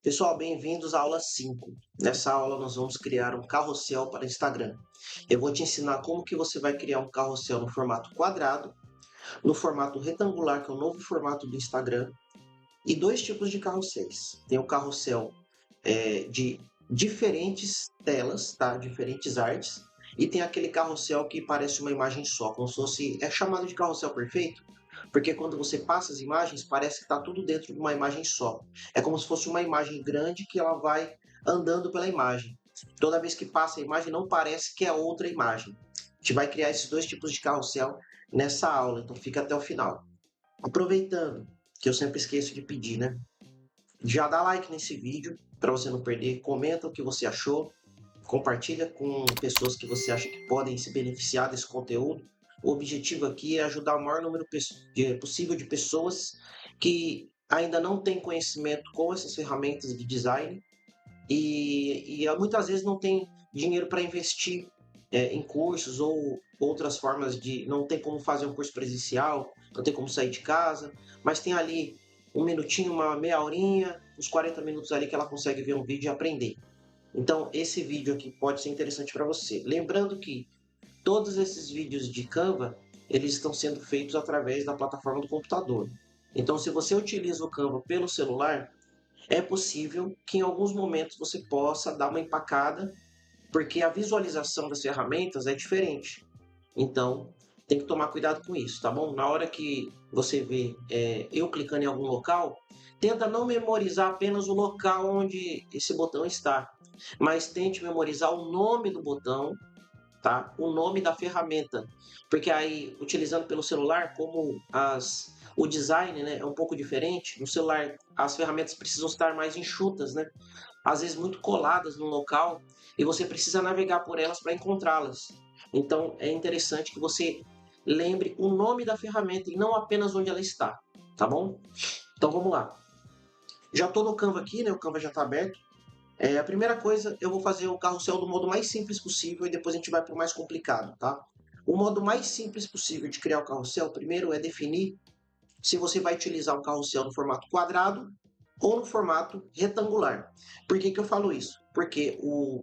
Pessoal, bem-vindos à aula 5. Nessa aula nós vamos criar um carrossel para Instagram. Eu vou te ensinar como que você vai criar um carrossel no formato quadrado, no formato retangular, que é o novo formato do Instagram, e dois tipos de carrosséis. Tem o carrossel de diferentes telas, tá? Diferentes artes, e tem aquele carrossel que parece uma imagem só, como se fosse, é chamado de carrossel perfeito, porque quando você passa as imagens, parece que está tudo dentro de uma imagem só. É como se fosse uma imagem grande que ela vai andando pela imagem. Toda vez que passa a imagem, não parece que é outra imagem. A gente vai criar esses dois tipos de carrossel nessa aula, então fica até o final. Aproveitando, que eu sempre esqueço de pedir, né? Já dá like nesse vídeo para você não perder, comenta o que você achou, compartilha com pessoas que você acha que podem se beneficiar desse conteúdo. O objetivo aqui é ajudar o maior número possível de pessoas que ainda não têm conhecimento com essas ferramentas de design e muitas vezes não tem dinheiro para investir em cursos ou outras formas de. Não tem como fazer um curso presencial, não tem como sair de casa, mas tem ali um minutinho, uma meia horinha, uns 40 minutos ali que ela consegue ver um vídeo e aprender. Então, esse vídeo aqui pode ser interessante para você. Lembrando que todos esses vídeos de Canva, eles estão sendo feitos através da plataforma do computador. Então, se você utiliza o Canva pelo celular, é possível que em alguns momentos você possa dar uma empacada, porque a visualização das ferramentas é diferente. Então, tem que tomar cuidado com isso, tá bom? Na hora que você vê eu clicando em algum local, tenta não memorizar apenas o local onde esse botão está, mas tente memorizar o nome do botão, tá? O nome da ferramenta, porque aí, utilizando pelo celular, como o design, né, é um pouco diferente, no celular as ferramentas precisam estar mais enxutas, né? Às vezes muito coladas no local, e você precisa navegar por elas para encontrá-las. Então é interessante que você lembre o nome da ferramenta e não apenas onde ela está, tá bom? Então vamos lá. Já estou no Canva aqui, né? O Canva já está aberto. A primeira coisa, eu vou fazer o carrossel do modo mais simples possível e depois a gente vai para o mais complicado, tá? O modo mais simples possível de criar o carrossel, primeiro é definir se você vai utilizar um carrossel no formato quadrado ou no formato retangular. Por que que eu falo isso? Porque o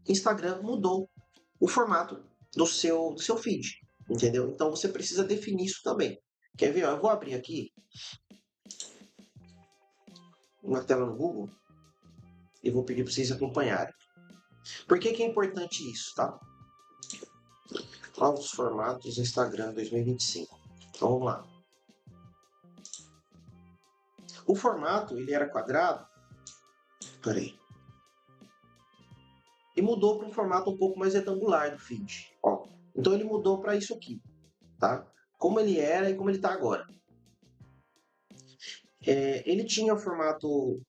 Instagram mudou o formato do seu feed, entendeu? Então você precisa definir isso também. Quer ver? Eu vou abrir aqui uma tela no Google e vou pedir para vocês acompanharem. Por que que é importante isso, tá? Novos formatos Instagram 2025. Então vamos lá. O formato, ele era quadrado. Peraí. E mudou para um formato um pouco mais retangular do feed. Ó, então ele mudou para isso aqui, tá? Como ele era e como ele está agora. Ele tinha o formato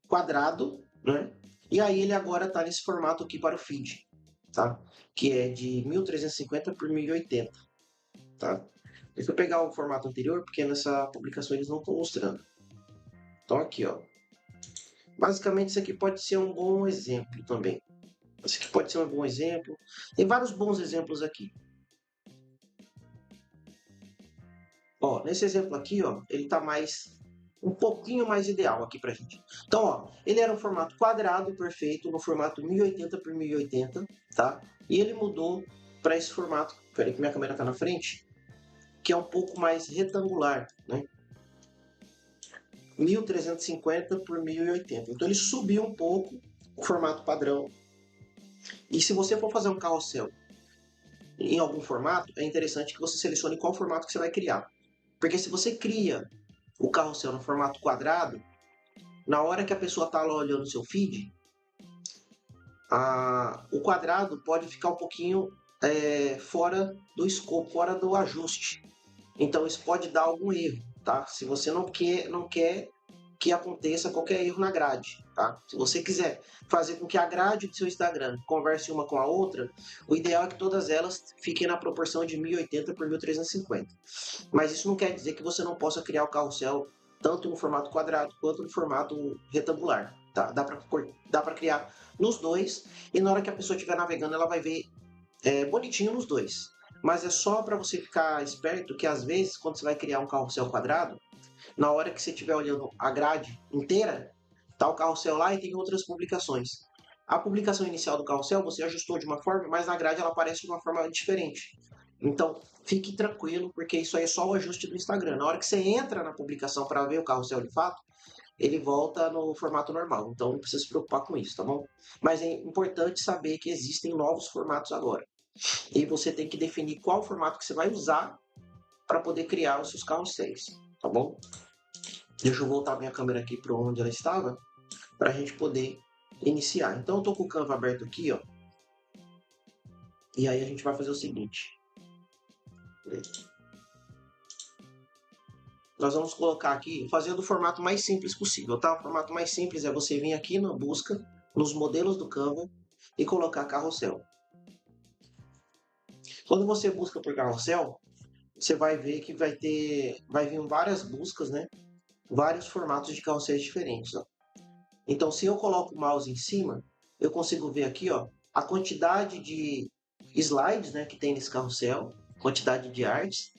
quadrado, né? E aí ele agora está nesse formato aqui para o feed, tá? Que é de 1350 por 1080, tá? Deixa eu pegar o formato anterior, porque nessa publicação eles não estão mostrando. Então aqui, ó. Basicamente isso aqui pode ser um bom exemplo também. Isso aqui pode ser um bom exemplo. Tem vários bons exemplos aqui. Ó, nesse exemplo aqui, ó, ele está um pouquinho mais ideal aqui pra gente. Então, ó, ele era um formato quadrado perfeito, no formato 1080 por 1080, tá? E ele mudou para esse formato, peraí que minha câmera tá na frente, que é um pouco mais retangular, né? 1350 por 1080. Então ele subiu um pouco o formato padrão. E se você for fazer um carrossel em algum formato, é interessante que você selecione qual formato que você vai criar. Porque se você cria o carrossel no formato quadrado, na hora que a pessoa está lá olhando o seu feed, o quadrado pode ficar um pouquinho fora do escopo, fora do ajuste. Então isso pode dar algum erro, tá? Se você não quer que aconteça qualquer erro na grade, tá? Se você quiser fazer com que a grade do seu Instagram converse uma com a outra, o ideal é que todas elas fiquem na proporção de 1080 por 1350. Mas isso não quer dizer que você não possa criar o carrossel tanto no formato quadrado quanto no formato retangular, tá? Dá para criar nos dois e na hora que a pessoa estiver navegando ela vai ver bonitinho nos dois. Mas é só para você ficar esperto que às vezes quando você vai criar um carrossel quadrado, na hora que você estiver olhando a grade inteira, Tá o carrossel lá e tem outras publicações. A publicação inicial do carrossel você ajustou de uma forma, mas na grade ela aparece de uma forma diferente. Então, fique tranquilo, porque isso aí é só o ajuste do Instagram. Na hora que você entra na publicação para ver o carrossel de fato, ele volta no formato normal. Então, não precisa se preocupar com isso, tá bom? Mas é importante saber que existem novos formatos agora. E você tem que definir qual formato que você vai usar para poder criar os seus carrosséis, tá bom? Deixa eu voltar minha câmera aqui para onde ela estava, para a gente poder iniciar. Então, eu estou com o Canva aberto aqui, ó. E aí a gente vai fazer o seguinte. Nós vamos colocar aqui, fazendo o formato mais simples possível, tá? O formato mais simples é você vir aqui na busca, nos modelos do Canva e colocar carrossel. Quando você busca por carrossel, você vai ver que vai vir várias buscas, né? Vários formatos de carrosséis diferentes, ó. Então, se eu coloco o mouse em cima, eu consigo ver aqui, ó, a quantidade de slides, né, que tem nesse carrossel, quantidade de artes,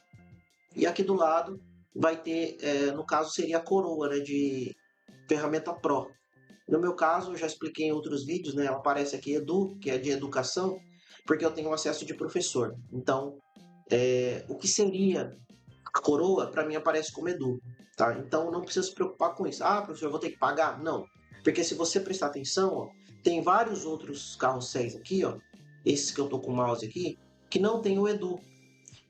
e aqui do lado vai ter, no caso seria a coroa, né, de ferramenta Pro. No meu caso, eu já expliquei em outros vídeos, né, ela aparece aqui Edu, que é de educação, porque eu tenho acesso de professor. Então, o que seria a coroa, para mim aparece como Edu, tá? Então, não precisa se preocupar com isso. Ah, professor, eu vou ter que pagar? Não. Porque se você prestar atenção, ó, tem vários outros carrosséis aqui, ó, esses que eu tô com o mouse aqui, que não tem o Edu.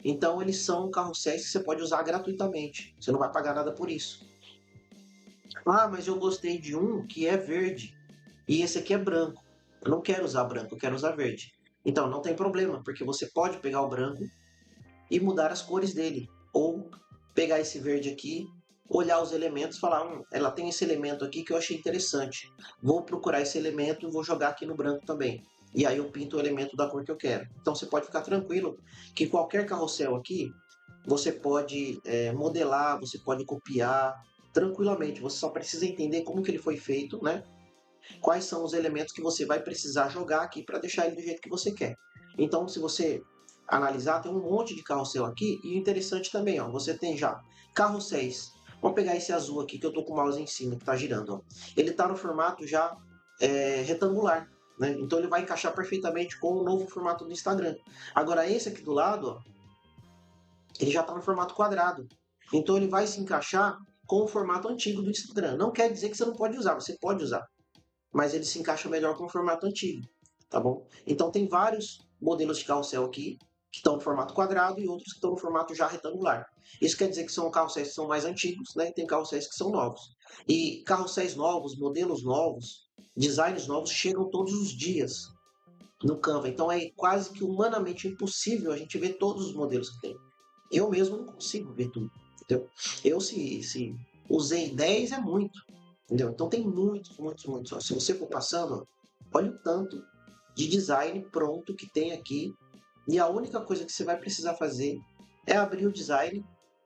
Então, eles são carrosséis que você pode usar gratuitamente. Você não vai pagar nada por isso. Ah, mas eu gostei de um que é verde e esse aqui é branco. Eu não quero usar branco, eu quero usar verde. Então, não tem problema, porque você pode pegar o branco e mudar as cores dele. Ou pegar esse verde aqui, olhar os elementos e falar: ela tem esse elemento aqui que eu achei interessante. Vou procurar esse elemento e vou jogar aqui no branco também. E aí eu pinto o elemento da cor que eu quero. Então você pode ficar tranquilo que qualquer carrossel aqui você pode modelar, você pode copiar tranquilamente. Você só precisa entender como que ele foi feito, né? Quais são os elementos que você vai precisar jogar aqui para deixar ele do jeito que você quer. Então, se você analisar, tem um monte de carrossel aqui, e o interessante também, ó, você tem já carrosséis. Vamos pegar esse azul aqui que eu estou com o mouse em cima, que está girando. Ó. Ele está no formato já retangular, né? Então ele vai encaixar perfeitamente com o novo formato do Instagram. Agora esse aqui do lado, ó, ele já está no formato quadrado. Então ele vai se encaixar com o formato antigo do Instagram. Não quer dizer que você não pode usar, você pode usar. Mas ele se encaixa melhor com o formato antigo, tá bom? Então tem vários modelos de carrossel aqui que estão no formato quadrado e outros que estão no formato já retangular. Isso quer dizer que são carrosséis que são mais antigos, né? E tem carrosséis que são novos. E carrosséis novos, modelos novos, designs novos chegam todos os dias no Canva. Então é quase que humanamente impossível a gente ver todos os modelos que tem. Eu mesmo não consigo ver tudo, entendeu? Eu, se usei 10 é muito, entendeu? Então tem muitos, muitos, muitos. Se você for passando, olha o tanto de design pronto que tem aqui. E a única coisa que você vai precisar fazer é abrir o design,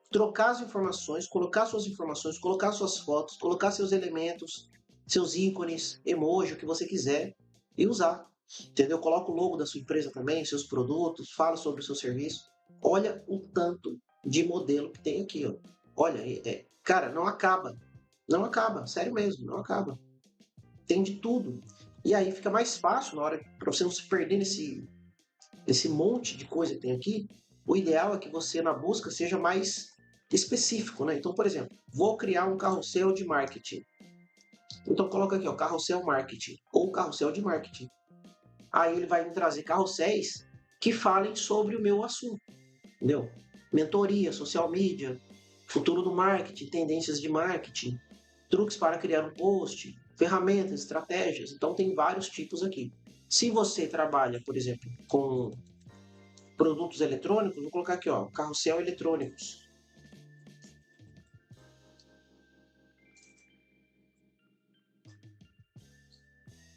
trocar as informações, colocar suas informações, colocar suas fotos, colocar seus elementos, seus ícones, emoji, o que você quiser e usar. Entendeu? Coloca o logo da sua empresa também, seus produtos, fala sobre o seu serviço. Olha o tanto de modelo que tem aqui, ó. Olha, cara, não acaba. Não acaba, sério mesmo, não acaba. Tem de tudo. E aí fica mais fácil na hora para você não se perder nesse monte de coisa que tem aqui. O ideal é que você na busca seja mais específico, né? Então, por exemplo, vou criar um carrossel de marketing. Então coloca aqui, ó, carrossel marketing ou carrossel de marketing. Aí ele vai me trazer carrosséis que falem sobre o meu assunto, entendeu? Mentoria, social media, futuro do marketing, tendências de marketing, truques para criar um post, ferramentas, estratégias. Então tem vários tipos aqui. Se você trabalha, por exemplo, com produtos eletrônicos, vou colocar aqui, ó, carrossel eletrônicos.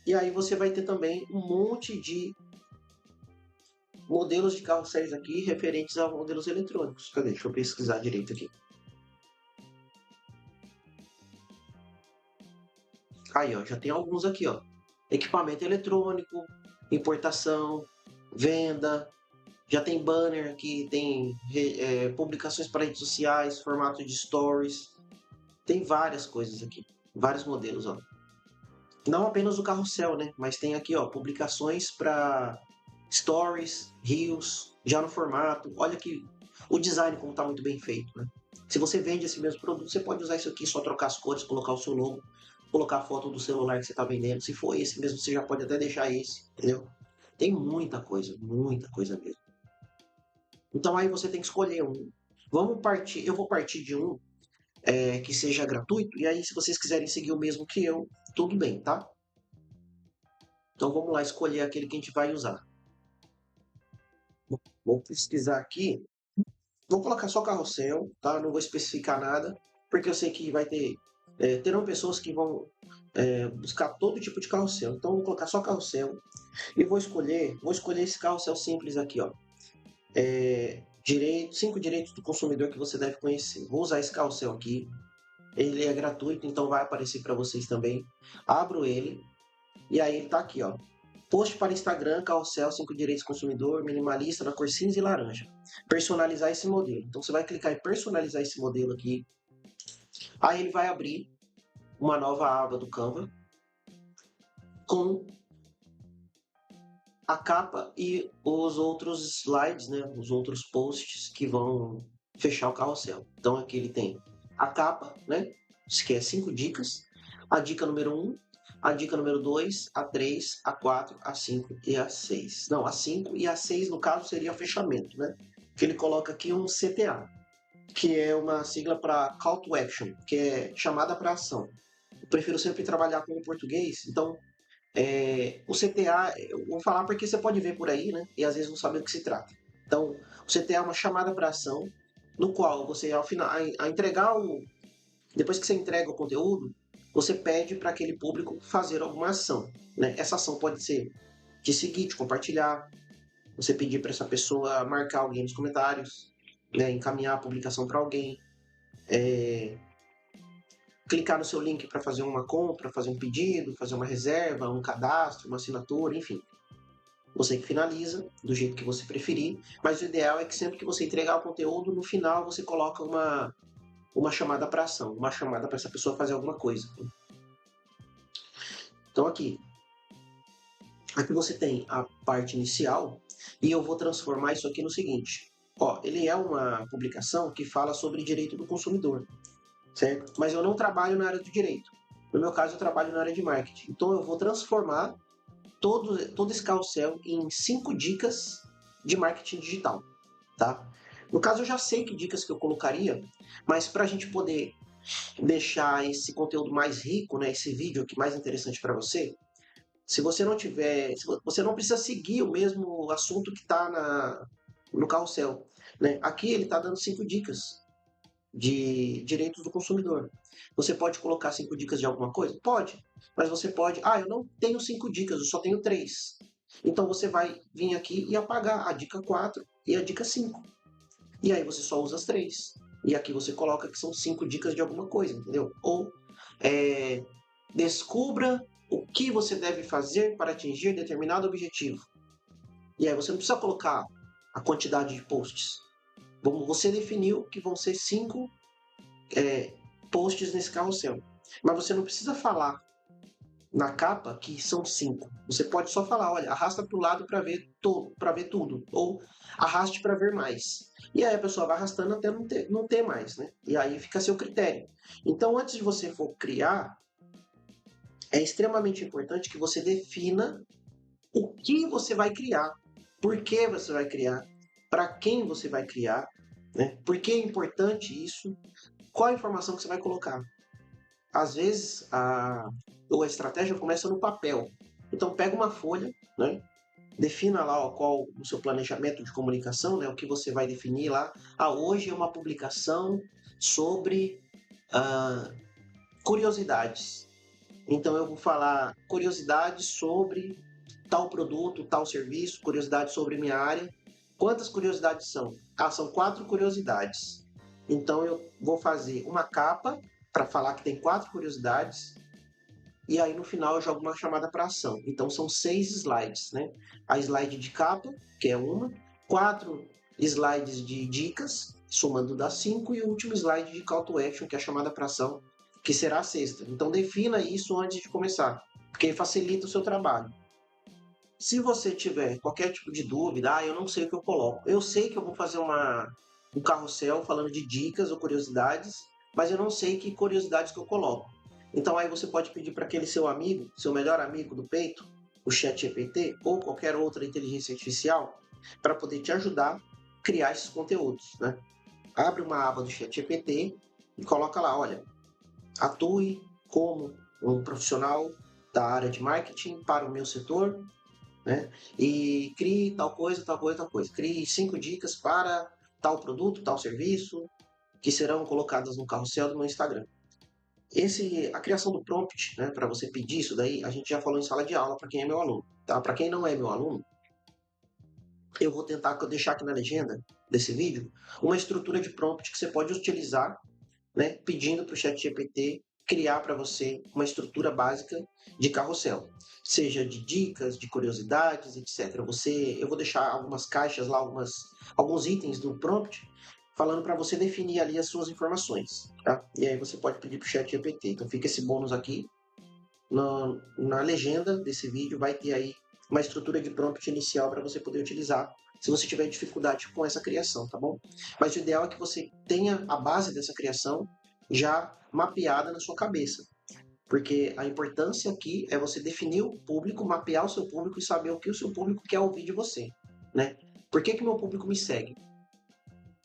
E aí você vai ter também um monte de modelos de carrosséis aqui referentes a modelos eletrônicos. Cadê? Deixa eu pesquisar direito aqui. Aí, ó, já tem alguns aqui, ó. Equipamento eletrônico, importação, venda, já tem banner aqui, tem publicações para redes sociais, formato de stories, tem várias coisas aqui, vários modelos, ó. Não apenas o carrossel, né? Mas tem aqui, ó, publicações para stories, reels, já no formato. Olha que o design como está muito bem feito, né? Se você vende esse mesmo produto, você pode usar isso aqui, só trocar as cores, colocar o seu logo, colocar a foto do celular que você está vendendo. Se for esse mesmo, você já pode até deixar esse, entendeu? Tem muita coisa mesmo. Então aí você tem que escolher um. Vamos partir, eu vou partir de um que seja gratuito, e aí se vocês quiserem seguir o mesmo que eu, tudo bem, tá? Então vamos lá escolher aquele que a gente vai usar. Vou pesquisar aqui. Vou colocar só carrossel, tá? Não vou especificar nada, porque eu sei que vai ter. Terão pessoas que vão buscar todo tipo de carrossel. Então vou colocar só carrossel e vou escolher esse carrossel simples aqui, ó. 5 direitos do consumidor que você deve conhecer. Vou usar esse carrossel aqui. Ele é gratuito, então vai aparecer para vocês também. Abro ele e aí ele tá aqui, ó. Post para Instagram, carrossel, 5 direitos do consumidor, minimalista na cor cinza e laranja. Personalizar esse modelo. Então você vai clicar em personalizar esse modelo aqui. Aí ele vai abrir uma nova aba do Canva com a capa e os outros slides, né? Os outros posts que vão fechar o carrossel. Então aqui ele tem a capa, né? Que é 5 dicas. A dica número 1, a dica número 2, a 3, a 4, a 5 e a 6. Não, a 5 e a 6, no caso, seria o fechamento, né? Que ele coloca aqui um CTA, que é uma sigla para Call to Action, que é chamada para ação. Eu prefiro sempre trabalhar com o português, então o CTA, eu vou falar porque você pode ver por aí, né? E às vezes não sabe do que se trata. Então, o CTA é uma chamada para ação, no qual você, ao final, a entregar depois que você entrega o conteúdo, você pede para aquele público fazer alguma ação, né? Essa ação pode ser te seguir, te compartilhar, você pedir para essa pessoa marcar alguém nos comentários, né? Encaminhar a publicação para alguém, clicar no seu link para fazer uma compra, fazer um pedido, fazer uma reserva, um cadastro, uma assinatura, enfim. Você que finaliza do jeito que você preferir, mas o ideal é que sempre que você entregar o conteúdo, no final você coloca uma chamada para ação, uma chamada para essa pessoa fazer alguma coisa. Então aqui você tem a parte inicial e eu vou transformar isso aqui no seguinte. Ó, ele é uma publicação que fala sobre direito do consumidor, certo? Mas eu não trabalho na área do direito. No meu caso, eu trabalho na área de marketing. Então eu vou transformar todo esse carrossel em 5 dicas de marketing digital, tá? No caso, eu já sei que dicas que eu colocaria, mas para a gente poder deixar esse conteúdo mais rico, né, esse vídeo aqui mais interessante para você, se você não tiver, se você não precisa seguir o mesmo assunto que está no carrossel, né? Aqui ele está dando 5 dicas de direitos do consumidor. Você pode colocar 5 dicas de alguma coisa? Pode. Mas você pode, eu não tenho 5 dicas, eu só tenho 3. Então você vai vir aqui e apagar a dica 4 e a dica 5. E aí você só usa as 3. E aqui você coloca que são 5 dicas de alguma coisa, entendeu? Ou descubra o que você deve fazer para atingir determinado objetivo. E aí você não precisa colocar a quantidade de posts. Você definiu que vão ser 5 posts nesse carrossel. Mas você não precisa falar na capa que são 5. Você pode só falar, olha, arrasta para o lado para ver tudo. Ou arraste para ver mais. E aí a pessoa vai arrastando até não ter mais, né? E aí fica a seu critério. Então, antes de você for criar, é extremamente importante que você defina o que você vai criar, por que você vai criar, para quem você vai criar, né? Por que é importante isso, qual a informação que você vai colocar. Às vezes, a estratégia começa no papel. Então, pega uma folha, né? Defina lá qual o seu planejamento de comunicação, né? O que você vai definir lá. Hoje é uma publicação sobre curiosidades. Então, eu vou falar curiosidades sobre tal produto, tal serviço, curiosidades sobre minha área. Quantas curiosidades são? São 4 curiosidades. Então, eu vou fazer uma capa para falar que tem 4 curiosidades, e aí no final eu jogo uma chamada para ação. Então são 6 slides, né? A slide de capa, que é uma, 4 slides de dicas, somando das 5, e o último slide de call to action, que é a chamada para ação, que será a sexta. Então defina isso antes de começar. porque facilita o seu trabalho. Se você tiver qualquer tipo de dúvida, eu não sei o que eu coloco. Eu sei que eu vou fazer um carrossel falando de dicas ou curiosidades, mas eu não sei que curiosidades que eu coloco. Então aí você pode pedir para aquele seu amigo, seu melhor amigo do peito, o ChatGPT ou qualquer outra inteligência artificial, para poder te ajudar a criar esses conteúdos, né? Abre uma aba do ChatGPT e coloca lá, olha, atue como um profissional da área de marketing para o meu setor, né? E crie tal coisa, tal coisa, tal coisa. Crie 5 dicas para tal produto, tal serviço, que serão colocadas no carrossel do meu Instagram. A criação do prompt, né, para você pedir isso daí, a gente já falou em sala de aula para quem é meu aluno. Tá? Para quem não é meu aluno, eu vou tentar deixar aqui na legenda desse vídeo uma estrutura de prompt que você pode utilizar, né, pedindo para o ChatGPT criar para você uma estrutura básica de carrossel, seja de dicas, de curiosidades, etc. Eu vou deixar algumas caixas lá, alguns itens do prompt, falando para você definir ali as suas informações, tá? E aí você pode pedir para o ChatGPT. Então fica esse bônus aqui. Na legenda desse vídeo vai ter aí uma estrutura de prompt inicial para você poder utilizar se você tiver dificuldade com essa criação, tá bom? Mas o ideal é que você tenha a base dessa criação já mapeada na sua cabeça, porque a importância aqui é você definir o público, mapear o seu público e saber o que o seu público quer ouvir de você, né? Por que meu público me segue?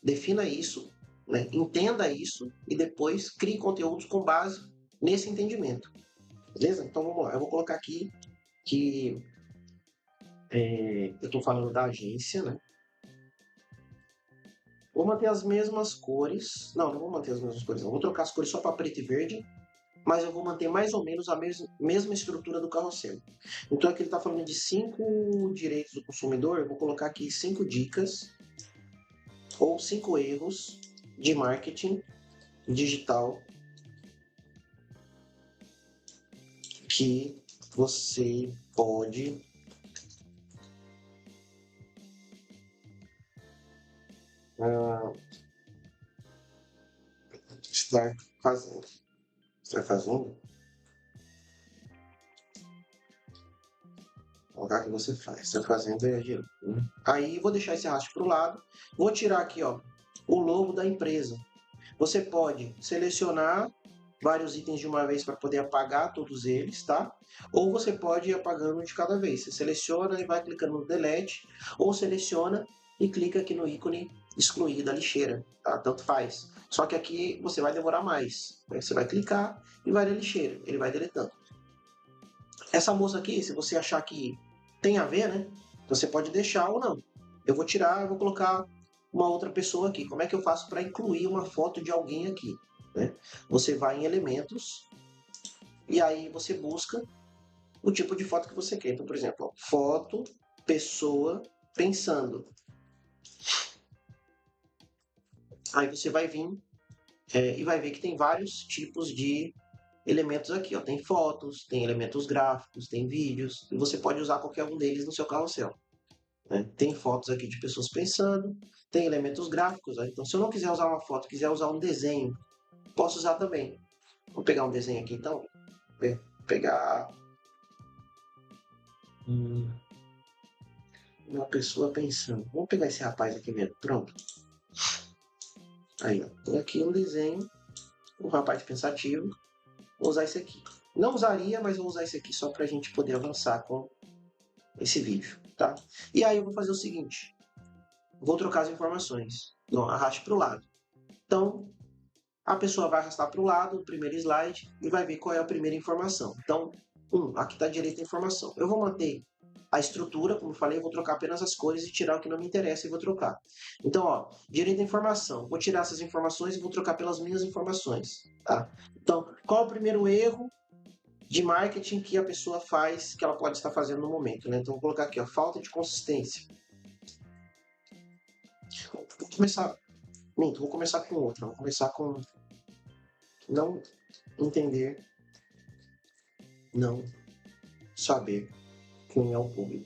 Defina isso, né? Entenda isso e depois crie conteúdos com base nesse entendimento. Beleza? Então vamos lá. Eu vou colocar aqui que eu estou falando da agência, né? Vou manter as mesmas cores. Não vou manter as mesmas cores. Não. Vou trocar as cores só para preto e verde, mas eu vou manter mais ou menos a mesma estrutura do carrossel. Então aqui ele está falando de 5 direitos do consumidor. Eu vou colocar aqui 5 dicas ou 5 erros de marketing digital que você pode estar fazendo. Estar fazendo? Colocar que você faz. Estar fazendo é giro. Aí vou deixar esse arrasto para o lado. Vou tirar aqui, ó, o logo da empresa. Você pode selecionar vários itens de uma vez para poder apagar todos eles, tá? Ou você pode ir apagando de cada vez. Você seleciona e vai clicando no delete, ou seleciona e clica aqui no ícone excluir da lixeira, tá? Tanto faz. Só que aqui você vai demorar mais. Você vai clicar e vai na lixeira, ele vai deletando. Essa moça aqui, se você achar que tem a ver, né? Você pode deixar ou não. Eu vou tirar, eu vou colocar uma outra pessoa aqui. Como é que eu faço para incluir uma foto de alguém aqui? Né? Você vai em elementos e aí você busca o tipo de foto que você quer. Então, por exemplo, ó, foto, pessoa, pensando. Aí você vai vir e vai ver que tem vários tipos de elementos aqui. Ó. Tem fotos, tem elementos gráficos, tem vídeos, e você pode usar qualquer um deles no seu carrossel. Né? Tem fotos aqui de pessoas pensando, tem elementos gráficos. Ó. Então, se eu não quiser usar uma foto, quiser usar um desenho, posso usar também. Vou pegar um desenho aqui, então. Pegar uma pessoa pensando. Vamos pegar esse rapaz aqui mesmo. Pronto. Aí, ó. Tem aqui um desenho, um rapaz pensativo. Vou usar esse aqui. Não usaria, mas vou usar esse aqui só para a gente poder avançar com esse vídeo, tá? E aí eu vou fazer o seguinte. Vou trocar as informações. Não, arraste para o lado. Então, a pessoa vai arrastar para o lado, o primeiro slide, e vai ver qual é a primeira informação. Então, aqui está a direita a informação. Eu vou manter a estrutura, como eu falei, eu vou trocar apenas as cores e tirar o que não me interessa e vou trocar. Então, ó, direita a informação. Vou tirar essas informações e vou trocar pelas minhas informações, tá? Então, qual é o primeiro erro de marketing que a pessoa faz, que ela pode estar fazendo no momento, né? Então, vou colocar aqui, ó, falta de consistência. Vou começar... vou começar com outra. Vou começar com não entender, não saber quem é o público.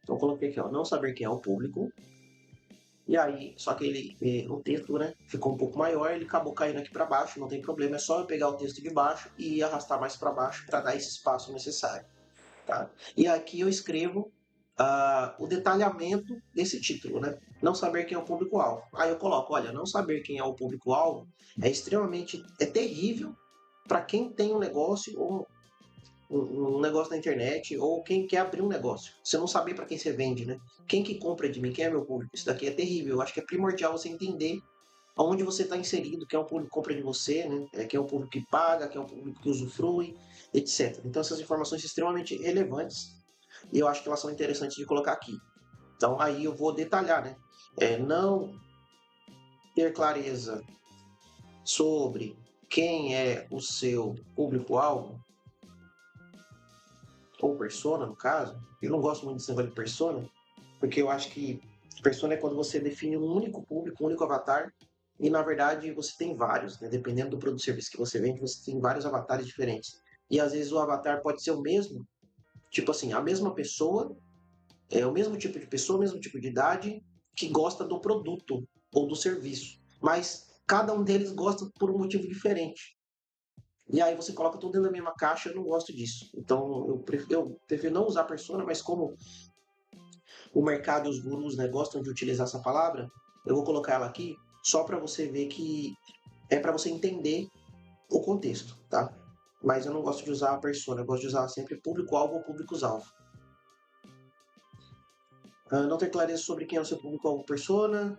Então, coloquei aqui, ó, não saber quem é o público. E aí, só que o texto, né, ficou um pouco maior, ele acabou caindo aqui para baixo, não tem problema, é só eu pegar o texto de baixo e arrastar mais para baixo para dar esse espaço necessário, tá? E aqui eu escrevo o detalhamento desse título, né? Não saber quem é o público-alvo. Aí eu coloco, olha, não saber quem é o público-alvo é terrível para quem tem um negócio ou um negócio na internet ou quem quer abrir um negócio. Você não saber para quem você vende, né? Quem que compra de mim, quem é meu público? Isso daqui é terrível. Eu acho que é primordial você entender aonde você está inserido, quem é o público que compra de você, né? Quem é o público que paga, quem é o público que usufrui, etc. Então essas informações são extremamente relevantes e eu acho que elas são interessantes de colocar aqui. Então aí eu vou detalhar, né? Não ter clareza sobre quem é o seu público-alvo, ou persona, no caso. Eu não gosto muito desse negócio de persona, porque eu acho que persona é quando você define um único público, um único avatar, e na verdade você tem vários, né? Dependendo do produto ou serviço que você vende, você tem vários avatares diferentes. E às vezes o avatar pode ser o mesmo, tipo assim, a mesma pessoa, o mesmo tipo de pessoa, o mesmo tipo de idade, que gosta do produto ou do serviço. Mas cada um deles gosta por um motivo diferente. E aí você coloca tudo dentro da mesma caixa, eu não gosto disso. Então eu prefiro não usar persona, mas como o mercado e os gurus, né, gostam de utilizar essa palavra, eu vou colocar ela aqui só para você ver que é para você entender o contexto, tá? Mas eu não gosto de usar a persona, eu gosto de usar sempre público-alvo ou públicos-alvo. Não ter clareza sobre quem é o seu público-alvo persona,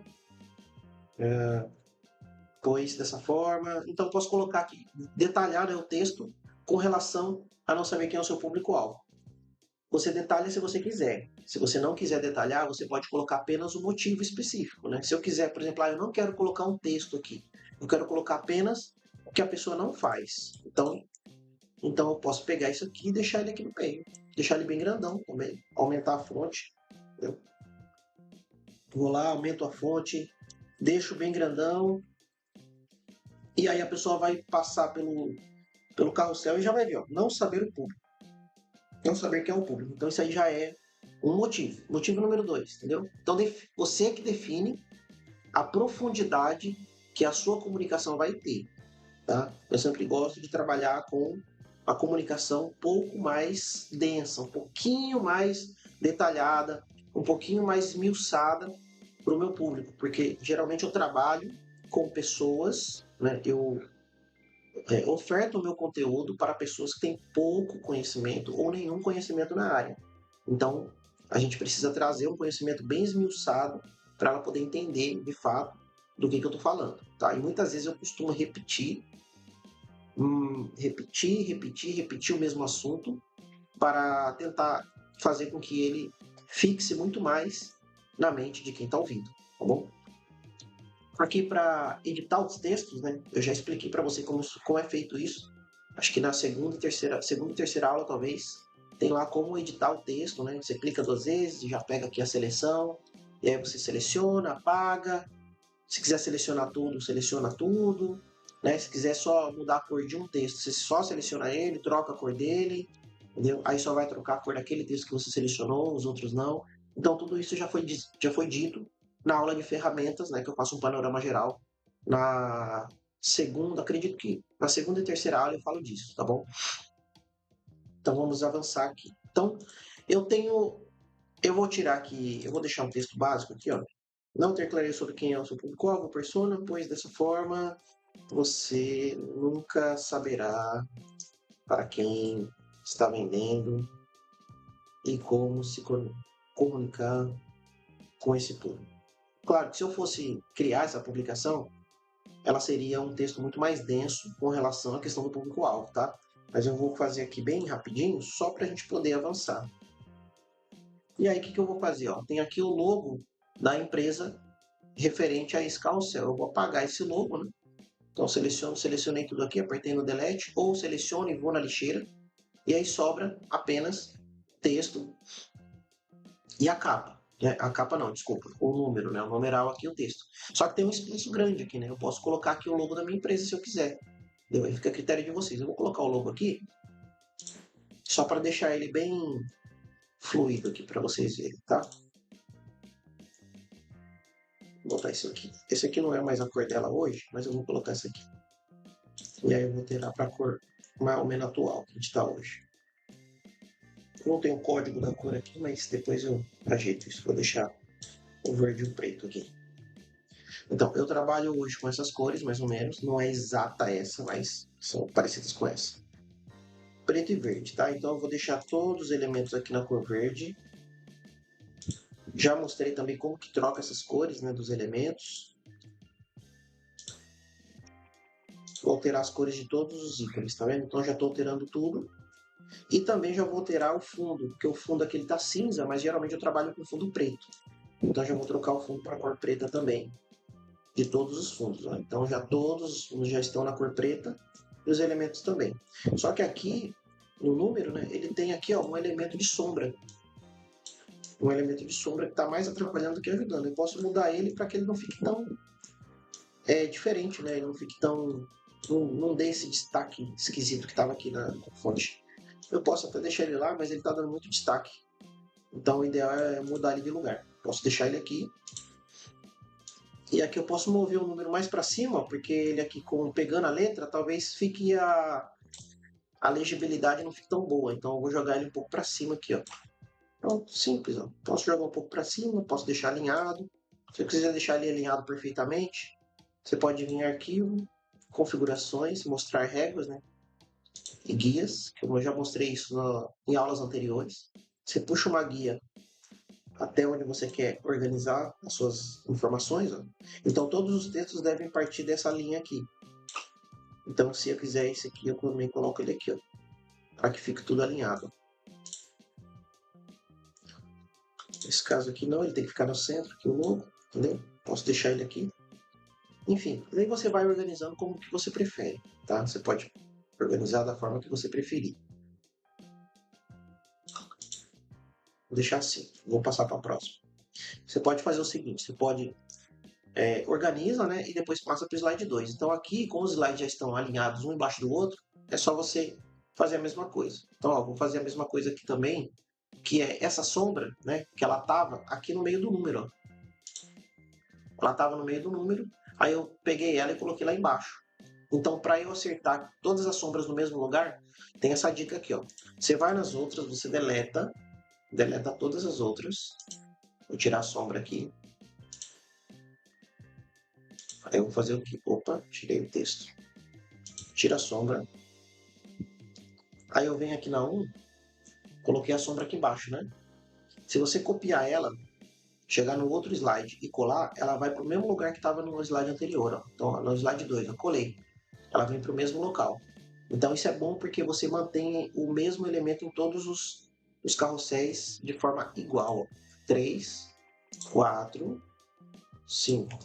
pois dessa forma. Então posso colocar aqui, detalhar, né, o texto com relação a não saber quem é o seu público-alvo. Você detalha se você quiser. Se você não quiser detalhar, você pode colocar apenas um motivo específico, né? Se eu quiser, por exemplo, eu não quero colocar um texto aqui. Eu quero colocar apenas o que a pessoa não faz. Então eu posso pegar isso aqui e deixar ele aqui no meio. Deixar ele bem grandão também. Aumentar a fonte. Entendeu? Vou lá, aumento a fonte, deixo bem grandão. E aí a pessoa vai passar pelo carrossel e já vai ver, ó, não saber o público. Não saber quem é o público. Então isso aí já é um motivo. Motivo número 2, entendeu? Então você que define a profundidade que a sua comunicação vai ter, tá? Eu sempre gosto de trabalhar com a comunicação um pouco mais densa, um pouquinho mais detalhada, um pouquinho mais esmiuçada para o meu público, porque geralmente eu trabalho com pessoas, né? Eu oferto o meu conteúdo para pessoas que têm pouco conhecimento ou nenhum conhecimento na área. Então, a gente precisa trazer um conhecimento bem esmiuçado para ela poder entender, de fato, do que eu estou falando. Tá? E muitas vezes eu costumo repetir o mesmo assunto para tentar fazer com que ele fixe muito mais na mente de quem está ouvindo, tá bom? Aqui para editar os textos, né? Eu já expliquei para você como é feito isso. Acho que na segunda e terceira aula, talvez, tem lá como editar o texto, né? Você clica 2 vezes, já pega aqui a seleção, e aí você seleciona, apaga. Se quiser selecionar tudo, seleciona tudo. Né? Se quiser só mudar a cor de um texto, você só seleciona ele, troca a cor dele, entendeu? Aí só vai trocar a cor daquele texto que você selecionou, os outros não. Então tudo isso já foi dito na aula de ferramentas, né? Que eu faço um panorama geral. Na segunda, acredito que na segunda e terceira aula eu falo disso, tá bom? Então vamos avançar aqui. Então eu vou tirar aqui, eu vou deixar um texto básico aqui, ó. Não ter clareza sobre quem é o seu público-alvo, persona, pois dessa forma você nunca saberá para quem está vendendo e como se comunicar com esse público. Claro que se eu fosse criar essa publicação, ela seria um texto muito mais denso com relação à questão do público-alvo, tá? Mas eu vou fazer aqui bem rapidinho, só para a gente poder avançar. E aí, o que eu vou fazer? Ó? Tem aqui o logo da empresa referente a esse carrossel. Eu vou apagar esse logo, né? Então, selecionei tudo aqui, apertei no delete, ou seleciono e vou na lixeira, e aí sobra apenas texto e a capa. A capa não, desculpa, o número, né? O numeral aqui, o texto. Só que tem um espaço grande aqui, né? Eu posso colocar aqui o logo da minha empresa se eu quiser. Aí fica a critério de vocês. Eu vou colocar o logo aqui, só para deixar ele bem fluido aqui para vocês verem, tá? Vou botar isso aqui. Esse aqui não é mais a cor dela hoje, mas eu vou colocar essa aqui. E aí eu vou alterar para a cor mais ou menos atual que a gente está hoje. Não tem o código da cor aqui, mas depois eu ajeito isso. Vou deixar o verde e o preto aqui. Então, eu trabalho hoje com essas cores, mais ou menos. Não é exata essa, mas são parecidas com essa. Preto e verde, tá? Então eu vou deixar todos os elementos aqui na cor verde. Já mostrei também como que troca essas cores, né, dos elementos. Vou alterar as cores de todos os ícones, tá vendo? Então já estou alterando tudo. E também já vou alterar o fundo, porque o fundo aqui está cinza, mas geralmente eu trabalho com fundo preto. Então já vou trocar o fundo para a cor preta também, de todos os fundos. Ó. Então já todos os fundos já estão na cor preta e os elementos também. Só que aqui, no número, né, ele tem aqui ó, um elemento de sombra. Um elemento de sombra que está mais atrapalhando do que ajudando. Eu posso mudar ele para que ele não fique tão diferente, né? Ele não fique tão... Não dê esse destaque esquisito que estava aqui na fonte. Eu posso até deixar ele lá, mas ele está dando muito destaque. Então o ideal é mudar ele de lugar. Posso deixar ele aqui. E aqui eu posso mover o número mais para cima, porque ele aqui pegando a letra, talvez fique a legibilidade não fique tão boa. Então eu vou jogar ele um pouco para cima aqui, ó. Pronto, simples, ó. Posso jogar um pouco para cima, posso deixar alinhado. Se eu quiser deixar ele alinhado perfeitamente, você pode vir em arquivo, configurações, mostrar regras, né? E guias, que eu já mostrei isso em aulas anteriores. Você puxa uma guia até onde você quer organizar as suas informações. Ó. Então, todos os textos devem partir dessa linha aqui. Então, se eu quiser esse aqui, eu também coloco ele aqui, para que fique tudo alinhado. Nesse caso aqui não, ele tem que ficar no centro, aqui o logo, entendeu? Posso deixar ele aqui. Enfim, daí você vai organizando como que você prefere, tá? Você pode organizar da forma que você preferir. Vou deixar assim, vou passar para a próxima. Você pode fazer o seguinte, você pode organiza, né, e depois passa para o slide 2. Então aqui, como os slides já estão alinhados um embaixo do outro, é só você fazer a mesma coisa. Então, ó, vou fazer a mesma coisa aqui também, que é essa sombra, né, que ela estava aqui no meio do número. Ó. Ela estava no meio do número, aí eu peguei ela e coloquei lá embaixo. Então, para eu acertar todas as sombras no mesmo lugar, tem essa dica aqui, ó. Você vai nas outras, você deleta todas as outras. Vou tirar a sombra aqui. Aí eu vou fazer o quê? Opa, tirei o texto. Tira a sombra. Aí eu venho aqui na 1, coloquei a sombra aqui embaixo, né? Se você copiar ela, chegar no outro slide e colar, ela vai para o mesmo lugar que estava no slide anterior. Ó. Então, ó, no slide 2, eu colei. Ela vem para o mesmo local. Então, isso é bom porque você mantém o mesmo elemento em todos os carrosséis de forma igual. Ó. 3, 4, 5.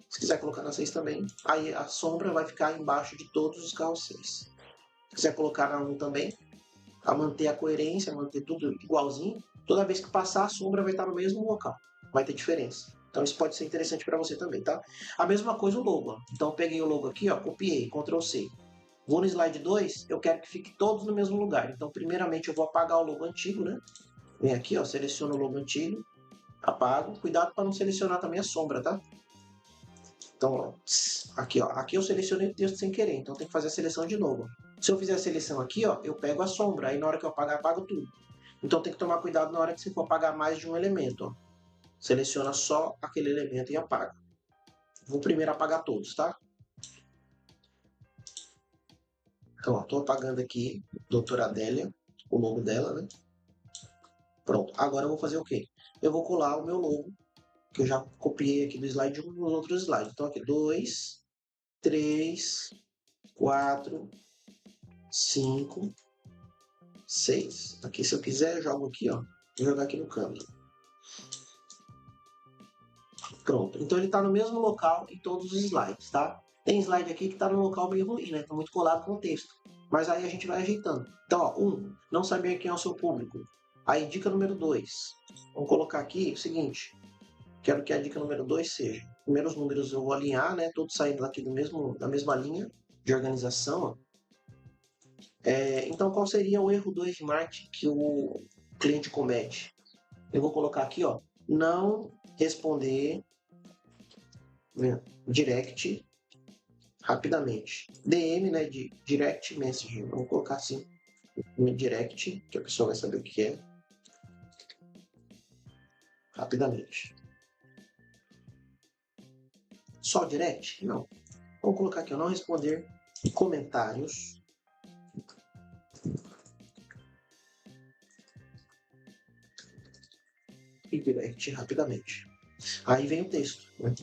Se quiser colocar na 6 também, aí a sombra vai ficar embaixo de todos os carrosséis. Se quiser colocar na 1 também, a manter a coerência, manter tudo igualzinho, toda vez que passar a sombra vai estar no mesmo local. Vai ter diferença. Então isso pode ser interessante para você também, tá? A mesma coisa o logo. Ó. Então eu peguei o logo aqui, ó, copiei, Ctrl C. Vou no slide 2, eu quero que fique todos no mesmo lugar. Então primeiramente eu vou apagar o logo antigo, né? Vem aqui, ó, seleciono o logo antigo, apago. Cuidado para não selecionar também a sombra, tá? Então, ó, aqui, ó, aqui eu selecionei o texto sem querer, então tem que fazer a seleção de novo. Se eu fizer a seleção aqui, ó, eu pego a sombra, aí na hora que eu apagar, apago tudo. Então tem que tomar cuidado na hora que você for apagar mais de um elemento. Ó. Seleciona só aquele elemento e apaga. Vou primeiro apagar todos, tá? Então, ó, tô apagando aqui, doutora Adélia, o logo dela, né? Pronto, agora eu vou fazer o quê? Eu vou colar o meu logo, que eu já copiei aqui do slide 1 nos outros slides. Então aqui, 2, 3, 4, 5, 6. Aqui, se eu quiser, eu jogo aqui, ó. Vou jogar aqui no canto. Pronto. Então ele está no mesmo local em todos os slides, tá? Tem slide aqui que está no local meio ruim, né? Está muito colado com o texto. Mas aí a gente vai ajeitando. Então, ó, 1. Não saber quem é o seu público. Aí, dica número 2. Vamos colocar aqui o seguinte. Quero que a dica número 2 seja. Primeiros números eu vou alinhar, né? Todos saindo aqui da mesma linha de organização, ó. Então, qual seria o erro 2 de marketing que o cliente comete? Eu vou colocar aqui, ó, não responder direct rapidamente. DM, né, de direct message. Vamos colocar assim, no direct, que a pessoa vai saber o que é. Rapidamente. Só direct? Não. Vamos colocar aqui, não responder comentários e direct rapidamente. Aí vem o texto, né?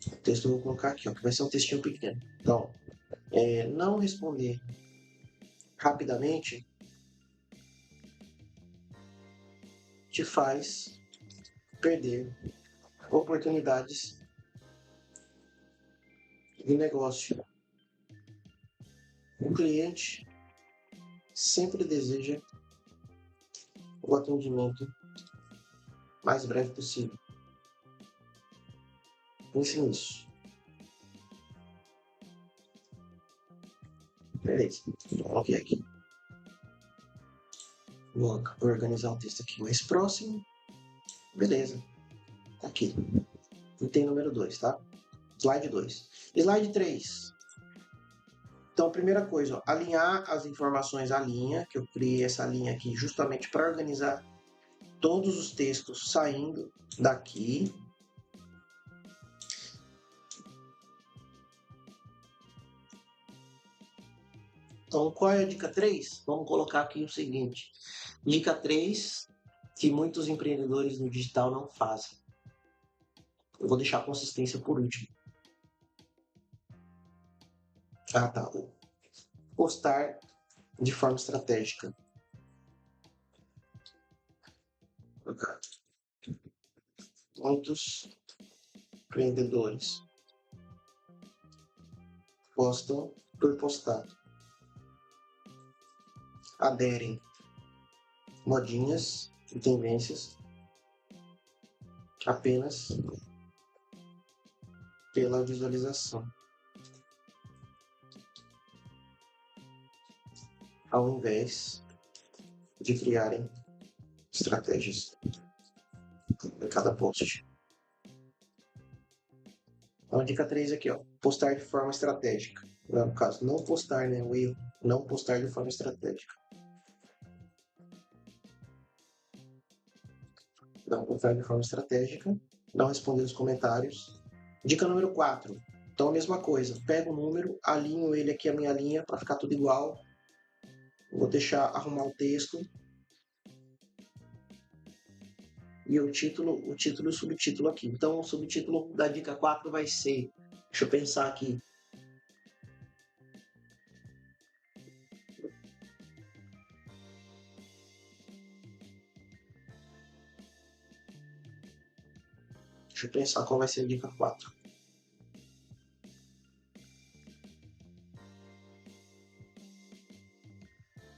O texto eu vou colocar aqui, ó, que vai ser um textinho pequeno. Então, não responder rapidamente te faz perder oportunidades de negócio. O cliente sempre deseja o atendimento mais breve possível. Pense nisso. Beleza. Então, coloquei aqui. Vou organizar o texto aqui mais próximo. Beleza. Tá aqui. Item número 2, tá? Slide 2. Slide 3. Então, primeira coisa, ó, alinhar as informações à linha, que eu criei essa linha aqui justamente para organizar todos os textos saindo daqui. Então, qual é a dica 3? Vamos colocar aqui o seguinte. Dica 3, que muitos empreendedores no digital não fazem. Eu vou deixar a consistência por último. Ah, tá. Postar de forma estratégica. Muitos empreendedores postam por postar. Aderem modinhas e tendências apenas pela visualização, ao invés de criarem estratégias em cada post. Então, dica 3 aqui, ó, postar de forma estratégica. No caso, não postar, né, o erro, não postar de forma estratégica. Não postar de forma estratégica, não responder os comentários. Dica número 4. Então, a mesma coisa, pego o número, alinho ele aqui a minha linha para ficar tudo igual. Vou deixar arrumar o texto. E o título e o subtítulo aqui. Então, o subtítulo da dica 4 vai ser... Deixa eu pensar aqui. Deixa eu pensar qual vai ser a dica 4.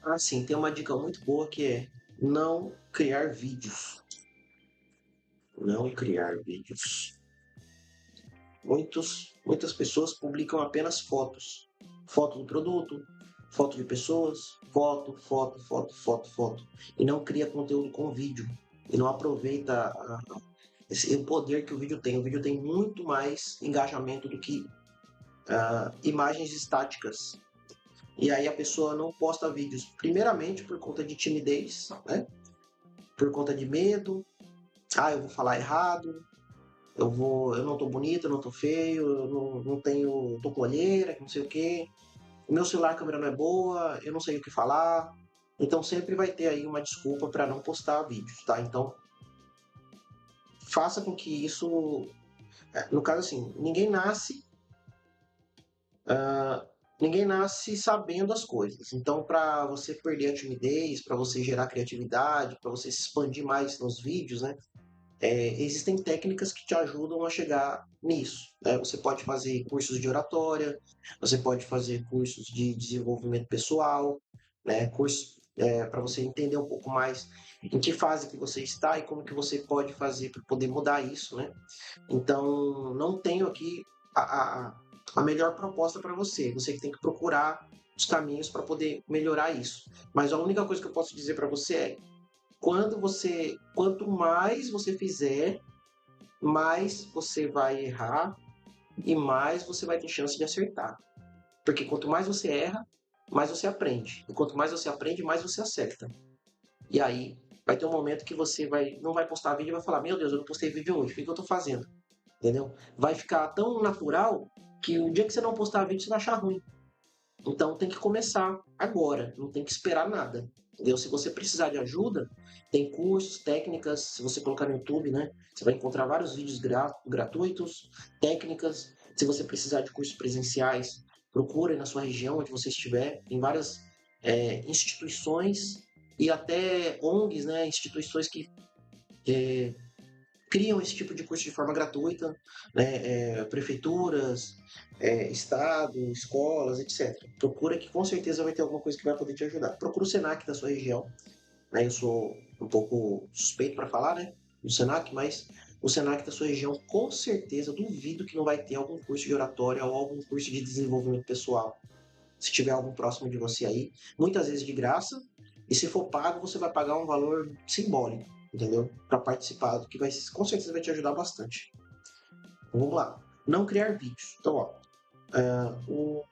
Ah, sim, tem uma dica muito boa que é não criar vídeos. Não criar vídeos. Muitas pessoas publicam apenas fotos. Foto do produto, foto de pessoas, foto. E não cria conteúdo com vídeo. E não aproveita o poder que o vídeo tem. O vídeo tem muito mais engajamento do que imagens estáticas. E aí a pessoa não posta vídeos, primeiramente por conta de timidez, né? Por conta de medo. Eu vou falar errado, eu não tô bonito, eu não tô feio, eu não tenho, tô com olheira, não sei o quê. O meu celular, a câmera não é boa, eu não sei o que falar. Então sempre vai ter aí uma desculpa para não postar vídeos, tá? Então faça com que isso, no caso assim, ninguém nasce sabendo as coisas. Então, para você perder a timidez, para você gerar criatividade, para você se expandir mais nos vídeos, né? Existem técnicas que te ajudam a chegar nisso, né? Você pode fazer cursos de oratória, você pode fazer cursos de desenvolvimento pessoal, né? Cursos para você entender um pouco mais em que fase que você está e como que você pode fazer para poder mudar isso, né? Então, não tenho aqui a melhor proposta para você. Você que tem que procurar os caminhos para poder melhorar isso. Mas a única coisa que eu posso dizer para você é quanto mais você fizer, mais você vai errar e mais você vai ter chance de acertar. Porque quanto mais você erra, mais você aprende. E quanto mais você aprende, mais você acerta. E aí vai ter um momento que você não vai postar vídeo e vai falar: Meu Deus, eu não postei vídeo hoje, o que eu estou fazendo? Entendeu? Vai ficar tão natural que o dia que você não postar vídeo, você vai achar ruim. Então tem que começar agora, não tem que esperar nada. Entendeu? Se você precisar de ajuda, tem cursos, técnicas, se você colocar no YouTube, né? Você vai encontrar vários vídeos gratuitos, técnicas. Se você precisar de cursos presenciais, procure na sua região onde você estiver. Tem várias instituições e até ONGs, né? Instituições que criam esse tipo de curso de forma gratuita, né? Prefeituras, estado, escolas, etc. Procura que com certeza vai ter alguma coisa que vai poder te ajudar. Procura o Senac da sua região, né? Eu sou um pouco suspeito para falar, né? Do Senac, mas o Senac da sua região, com certeza, duvido que não vai ter algum curso de oratória ou algum curso de desenvolvimento pessoal. Se tiver algum próximo de você aí, muitas vezes de graça, e se for pago, você vai pagar um valor simbólico, entendeu? Para participar, que vai, com certeza vai te ajudar bastante. Então, vamos lá. Não criar vídeos. Então, ó, o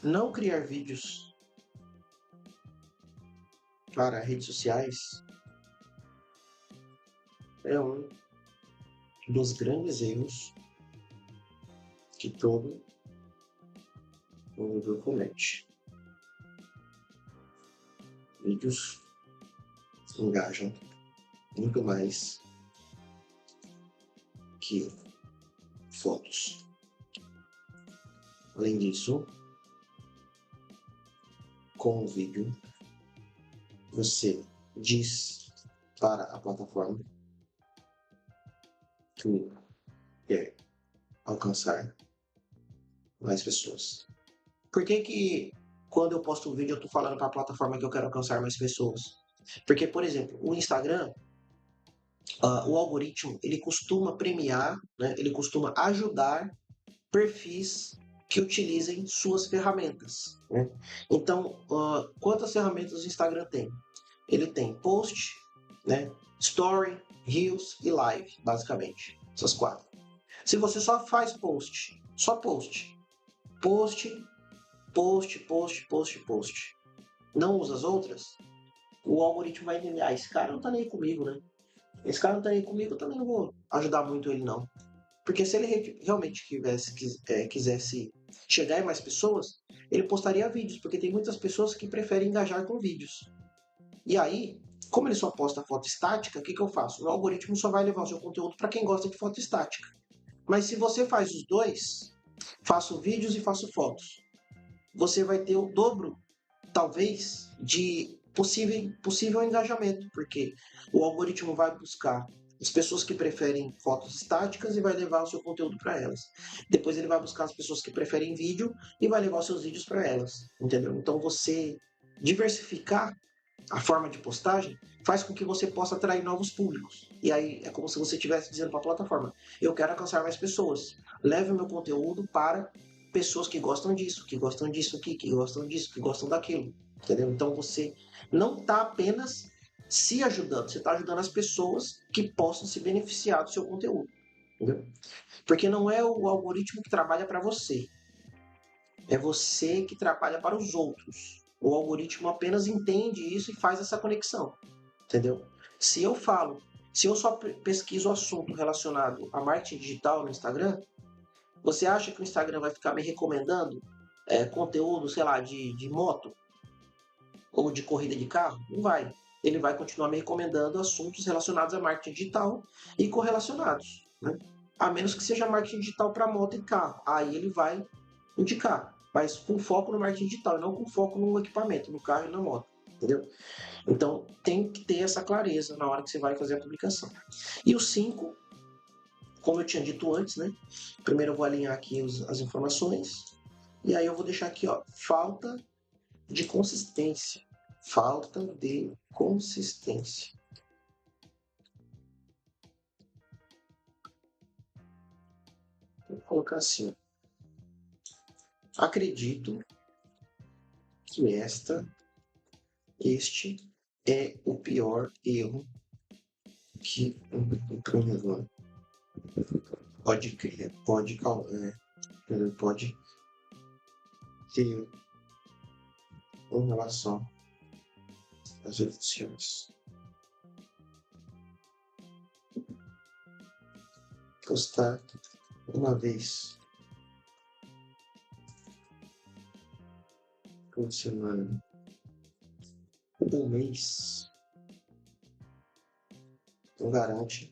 não criar vídeos para redes sociais é um dos grandes erros que todo mundo comete. Vídeos engajam muito mais que fotos. Além disso, com o vídeo, você diz para a plataforma que quer alcançar mais pessoas. Por que quando eu posto um vídeo eu estou falando para a plataforma que eu quero alcançar mais pessoas? Porque, por exemplo, o Instagram, o algoritmo, ele costuma premiar, né, ele costuma ajudar perfis que utilizem suas ferramentas. Né? Então, quantas ferramentas o Instagram tem? Ele tem post, né, story, reels e live, basicamente. Essas quatro. Se você só faz post, só post, post, post, post, post, post, não usa as outras, o algoritmo vai entender, esse cara não tá nem aí comigo, né? Esse cara não tá nem aí comigo, eu também não vou ajudar muito ele, não. Porque se ele realmente quisesse chegar em mais pessoas, ele postaria vídeos, porque tem muitas pessoas que preferem engajar com vídeos. E aí, como ele só posta foto estática, o que eu faço? O algoritmo só vai levar o seu conteúdo para quem gosta de foto estática. Mas se você faz os dois, faço vídeos e faço fotos, você vai ter o dobro, talvez, de possível engajamento, porque o algoritmo vai buscar as pessoas que preferem fotos estáticas e vai levar o seu conteúdo para elas. Depois ele vai buscar as pessoas que preferem vídeo e vai levar os seus vídeos para elas, entendeu? Então você diversificar a forma de postagem faz com que você possa atrair novos públicos. E aí é como se você estivesse dizendo para a plataforma: eu quero alcançar mais pessoas. Leve o meu conteúdo para pessoas que gostam disso aqui, que gostam disso, que gostam daquilo. Entendeu? Então você não está apenas se ajudando, você está ajudando as pessoas que possam se beneficiar do seu conteúdo. Entendeu? Porque não é o algoritmo que trabalha para você, é você que trabalha para os outros. O algoritmo apenas entende isso e faz essa conexão, entendeu? Se eu falo, se eu só pesquiso o assunto relacionado a marketing digital no Instagram, você acha que o Instagram vai ficar me recomendando conteúdo, sei lá, de moto ou de corrida de carro? Não vai. Ele vai continuar me recomendando assuntos relacionados a marketing digital e correlacionados, né? A menos que seja marketing digital para moto e carro. Aí ele vai indicar, mas com foco no marketing digital e não com foco no equipamento, no carro e na moto, entendeu? Então tem que ter essa clareza na hora que você vai fazer a publicação. E o 5, como eu tinha dito antes, né? Primeiro eu vou alinhar aqui as informações e aí eu vou deixar aqui, ó, falta de consistência. Falta de consistência. Vou colocar assim. Acredito que este é o pior erro que pode criar, pode ter em relação às eleições. Postar uma vez por semana, um mês, não garante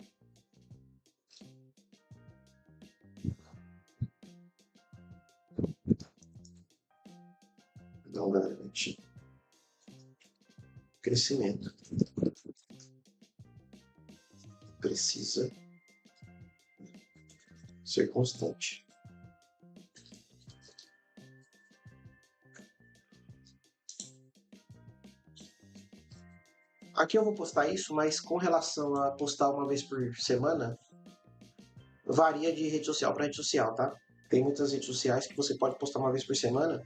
não garante crescimento. Precisa ser constante. Aqui eu vou postar isso, mas com relação a postar uma vez por semana, varia de rede social para rede social, tá? Tem muitas redes sociais que você pode postar uma vez por semana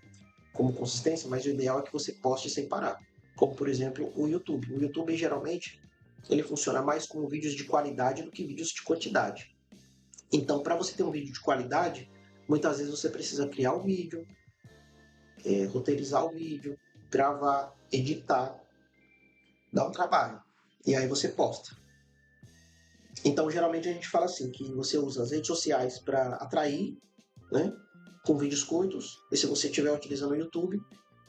como consistência, mas o ideal é que você poste sem parar. Como, por exemplo, o YouTube. O YouTube, geralmente, ele funciona mais com vídeos de qualidade do que vídeos de quantidade. Então, para você ter um vídeo de qualidade, muitas vezes você precisa criar o vídeo, roteirizar o vídeo, gravar, editar, dar um trabalho. E aí você posta. Então, geralmente a gente fala assim, que você usa as redes sociais para atrair, né, com vídeos curtos, e se você estiver utilizando o YouTube,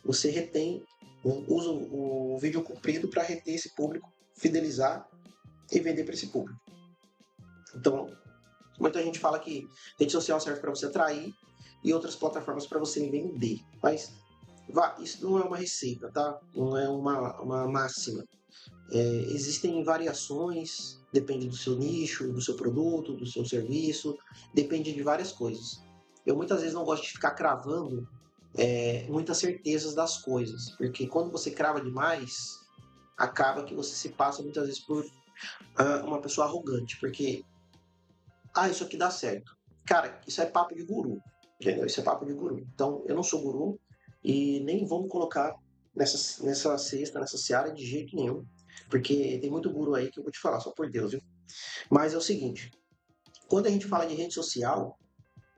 você retém, usa o vídeo comprido para reter esse público, fidelizar e vender para esse público. Então, muita gente fala que rede social serve para você atrair e outras plataformas para você vender. Mas isso não é uma receita, tá? Não é uma máxima. Existem variações, depende do seu nicho, do seu produto, do seu serviço, depende de várias coisas. Eu muitas vezes não gosto de ficar cravando muitas certezas das coisas, porque quando você crava demais, acaba que você se passa muitas vezes por uma pessoa arrogante, porque isso aqui dá certo. Cara, isso é papo de guru, entendeu? Isso é papo de guru. Então, eu não sou guru e nem vou me colocar nessa cesta, nessa seara de jeito nenhum, porque tem muito guru aí que eu vou te falar, só por Deus, viu? Mas é o seguinte, quando a gente fala de rede social,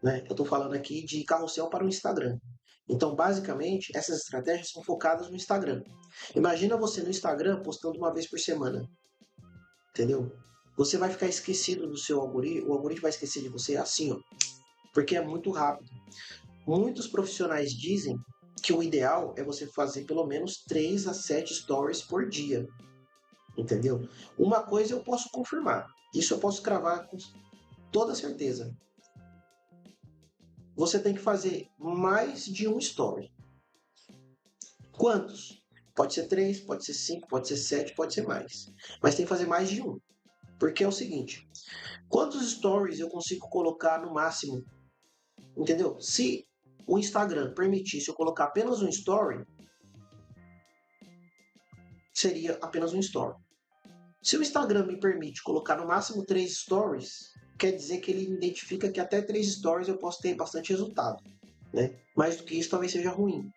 né, eu estou falando aqui de carrossel para o Instagram. Então, basicamente, essas estratégias são focadas no Instagram. Imagina você no Instagram postando uma vez por semana, entendeu? Você vai ficar esquecido do seu algoritmo, o algoritmo vai esquecer de você assim, ó, porque é muito rápido. Muitos profissionais dizem que o ideal é você fazer pelo menos 3 a 7 stories por dia, entendeu? Uma coisa eu posso confirmar, isso eu posso cravar com toda certeza. Você tem que fazer mais de um story. Quantos? Pode ser 3, pode ser 5, pode ser 7, pode ser mais. Mas tem que fazer mais de um. Porque é o seguinte, quantos stories eu consigo colocar no máximo? Entendeu? Se o Instagram permitisse eu colocar apenas um story, seria apenas um story. Se o Instagram me permite colocar no máximo 3 stories, quer dizer que ele identifica que até 3 stories eu posso ter bastante resultado, né? Mais do que isso talvez seja ruim.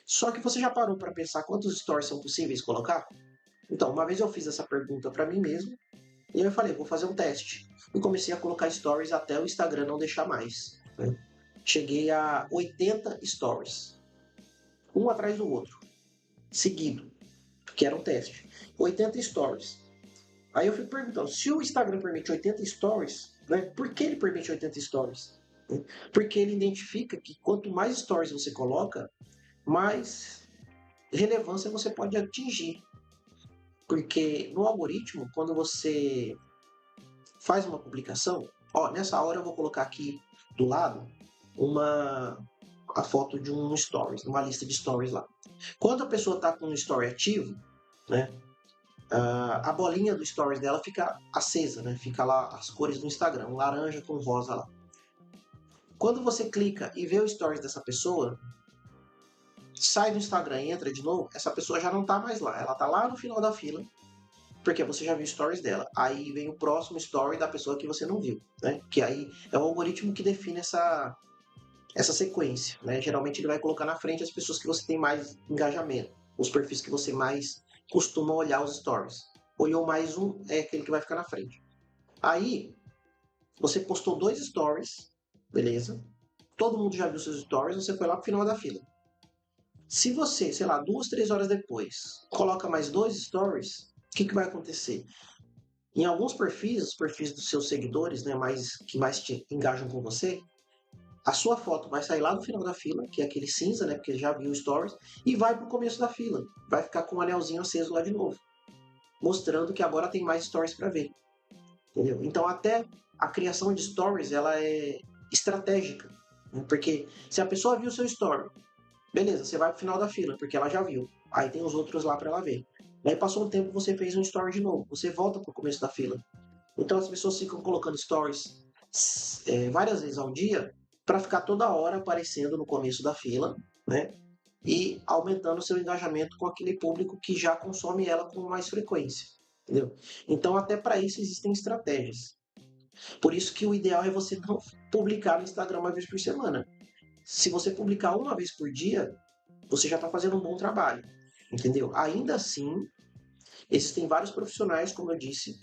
Só que você já parou para pensar quantos stories são possíveis colocar? Então, uma vez eu fiz essa pergunta para mim mesmo, e aí eu falei, vou fazer um teste. E comecei a colocar stories até o Instagram não deixar mais, né? Cheguei a 80 stories, um atrás do outro, seguido, que era um teste. 80 stories. Aí eu fico perguntando, se o Instagram permite 80 stories, né, por que ele permite 80 stories? Porque ele identifica que quanto mais stories você coloca, mais relevância você pode atingir. Porque no algoritmo, quando você faz uma publicação, nessa hora eu vou colocar aqui do lado a foto de um stories, uma lista de stories lá. Quando a pessoa está com um story ativo, né, a bolinha do stories dela fica acesa, né? Fica lá as cores do Instagram, um laranja com rosa lá. Quando você clica e vê o stories dessa pessoa, sai do Instagram e entra de novo, essa pessoa já não está mais lá. Ela está lá no final da fila, porque você já viu stories dela. Aí vem o próximo story da pessoa que você não viu, né? Que aí é o algoritmo que define essa sequência, né? Geralmente ele vai colocar na frente as pessoas que você tem mais engajamento, os perfis que você mais costuma olhar os stories. Olhou mais um, é aquele que vai ficar na frente. Aí, Você postou 2 stories, beleza? Todo mundo já viu seus stories, você foi lá pro final da fila. Se você, sei lá, 2, 3 horas depois, coloca mais 2 stories, o que vai acontecer? Em alguns perfis, os perfis dos seus seguidores, né, que mais te engajam com você, a sua foto vai sair lá no final da fila, que é aquele cinza, né, porque já viu stories, e vai para o começo da fila. Vai ficar com um anelzinho aceso lá de novo, mostrando que agora tem mais stories para ver. Entendeu? Então até a criação de stories ela é estratégica, né? Porque se a pessoa viu seu story, beleza, você vai pro final da fila, porque ela já viu. Aí tem os outros lá para ela ver. Aí passou um tempo, você fez um story de novo, você volta pro começo da fila. Então as pessoas ficam colocando stories várias vezes ao dia para ficar toda hora aparecendo no começo da fila, né? E aumentando seu engajamento com aquele público que já consome ela com mais frequência, entendeu? Então até para isso existem estratégias. Por isso que o ideal é você não publicar no Instagram uma vez por semana. Se você publicar uma vez por dia, você já está fazendo um bom trabalho, entendeu? Ainda assim, existem vários profissionais, como eu disse,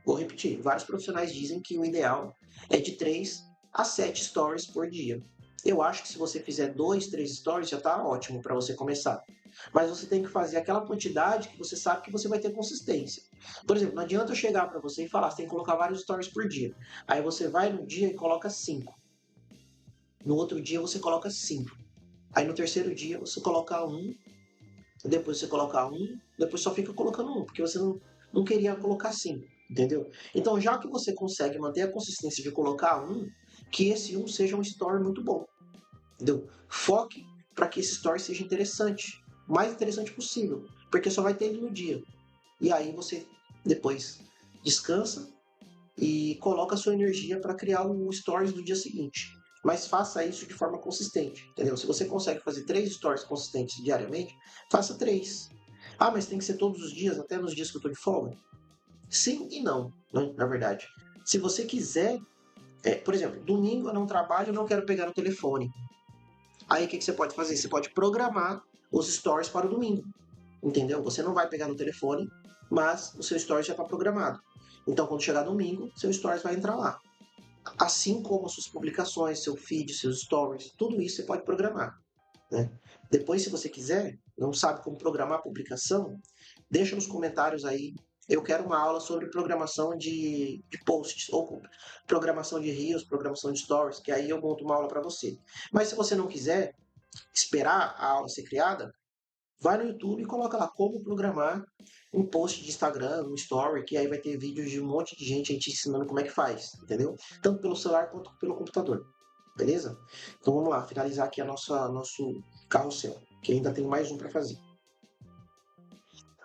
vou repetir, vários profissionais dizem que o ideal é de 3 a 7 stories por dia. Eu acho que se você fizer 2, 3 stories já está ótimo para você começar. Mas você tem que fazer aquela quantidade que você sabe que você vai ter consistência. Por exemplo, não adianta eu chegar para você e falar, você tem que colocar vários stories por dia. Aí você vai no dia e coloca 5. No outro dia você coloca 5. Aí no terceiro dia você coloca um, depois você coloca um, depois só fica colocando um, porque você não queria colocar 5, entendeu? Então já que você consegue manter a consistência de colocar um, que esse um seja um story muito bom, entendeu? Foque para que esse story seja interessante, o mais interessante possível, porque só vai ter ele no dia. E aí você depois descansa e coloca a sua energia para criar o stories do dia seguinte. Mas faça isso de forma consistente, entendeu? Se você consegue fazer 3 stories consistentes diariamente, faça 3. Ah, mas tem que ser todos os dias, até nos dias que eu estou de folga? Sim e não, né, na verdade. Se você quiser, por exemplo, domingo eu não trabalho, eu não quero pegar no telefone. Aí o que você pode fazer? Você pode programar os stories para o domingo, entendeu? Você não vai pegar no telefone, mas o seu stories já está programado. Então, quando chegar domingo, seu stories vai entrar lá. Assim como suas publicações, seu feed, seus stories, tudo isso você pode programar, né? Depois, se você quiser, não sabe como programar a publicação, deixa nos comentários aí. Eu quero uma aula sobre programação de posts, ou programação de reels, programação de stories, que aí eu monto uma aula para você. Mas se você não quiser esperar a aula ser criada, vai no YouTube e coloca lá como programar um post de Instagram, um story, que aí vai ter vídeos de um monte de gente aí te ensinando como é que faz, entendeu? Tanto pelo celular quanto pelo computador, beleza? Então vamos lá, finalizar aqui nosso carrossel, que ainda tem mais um para fazer.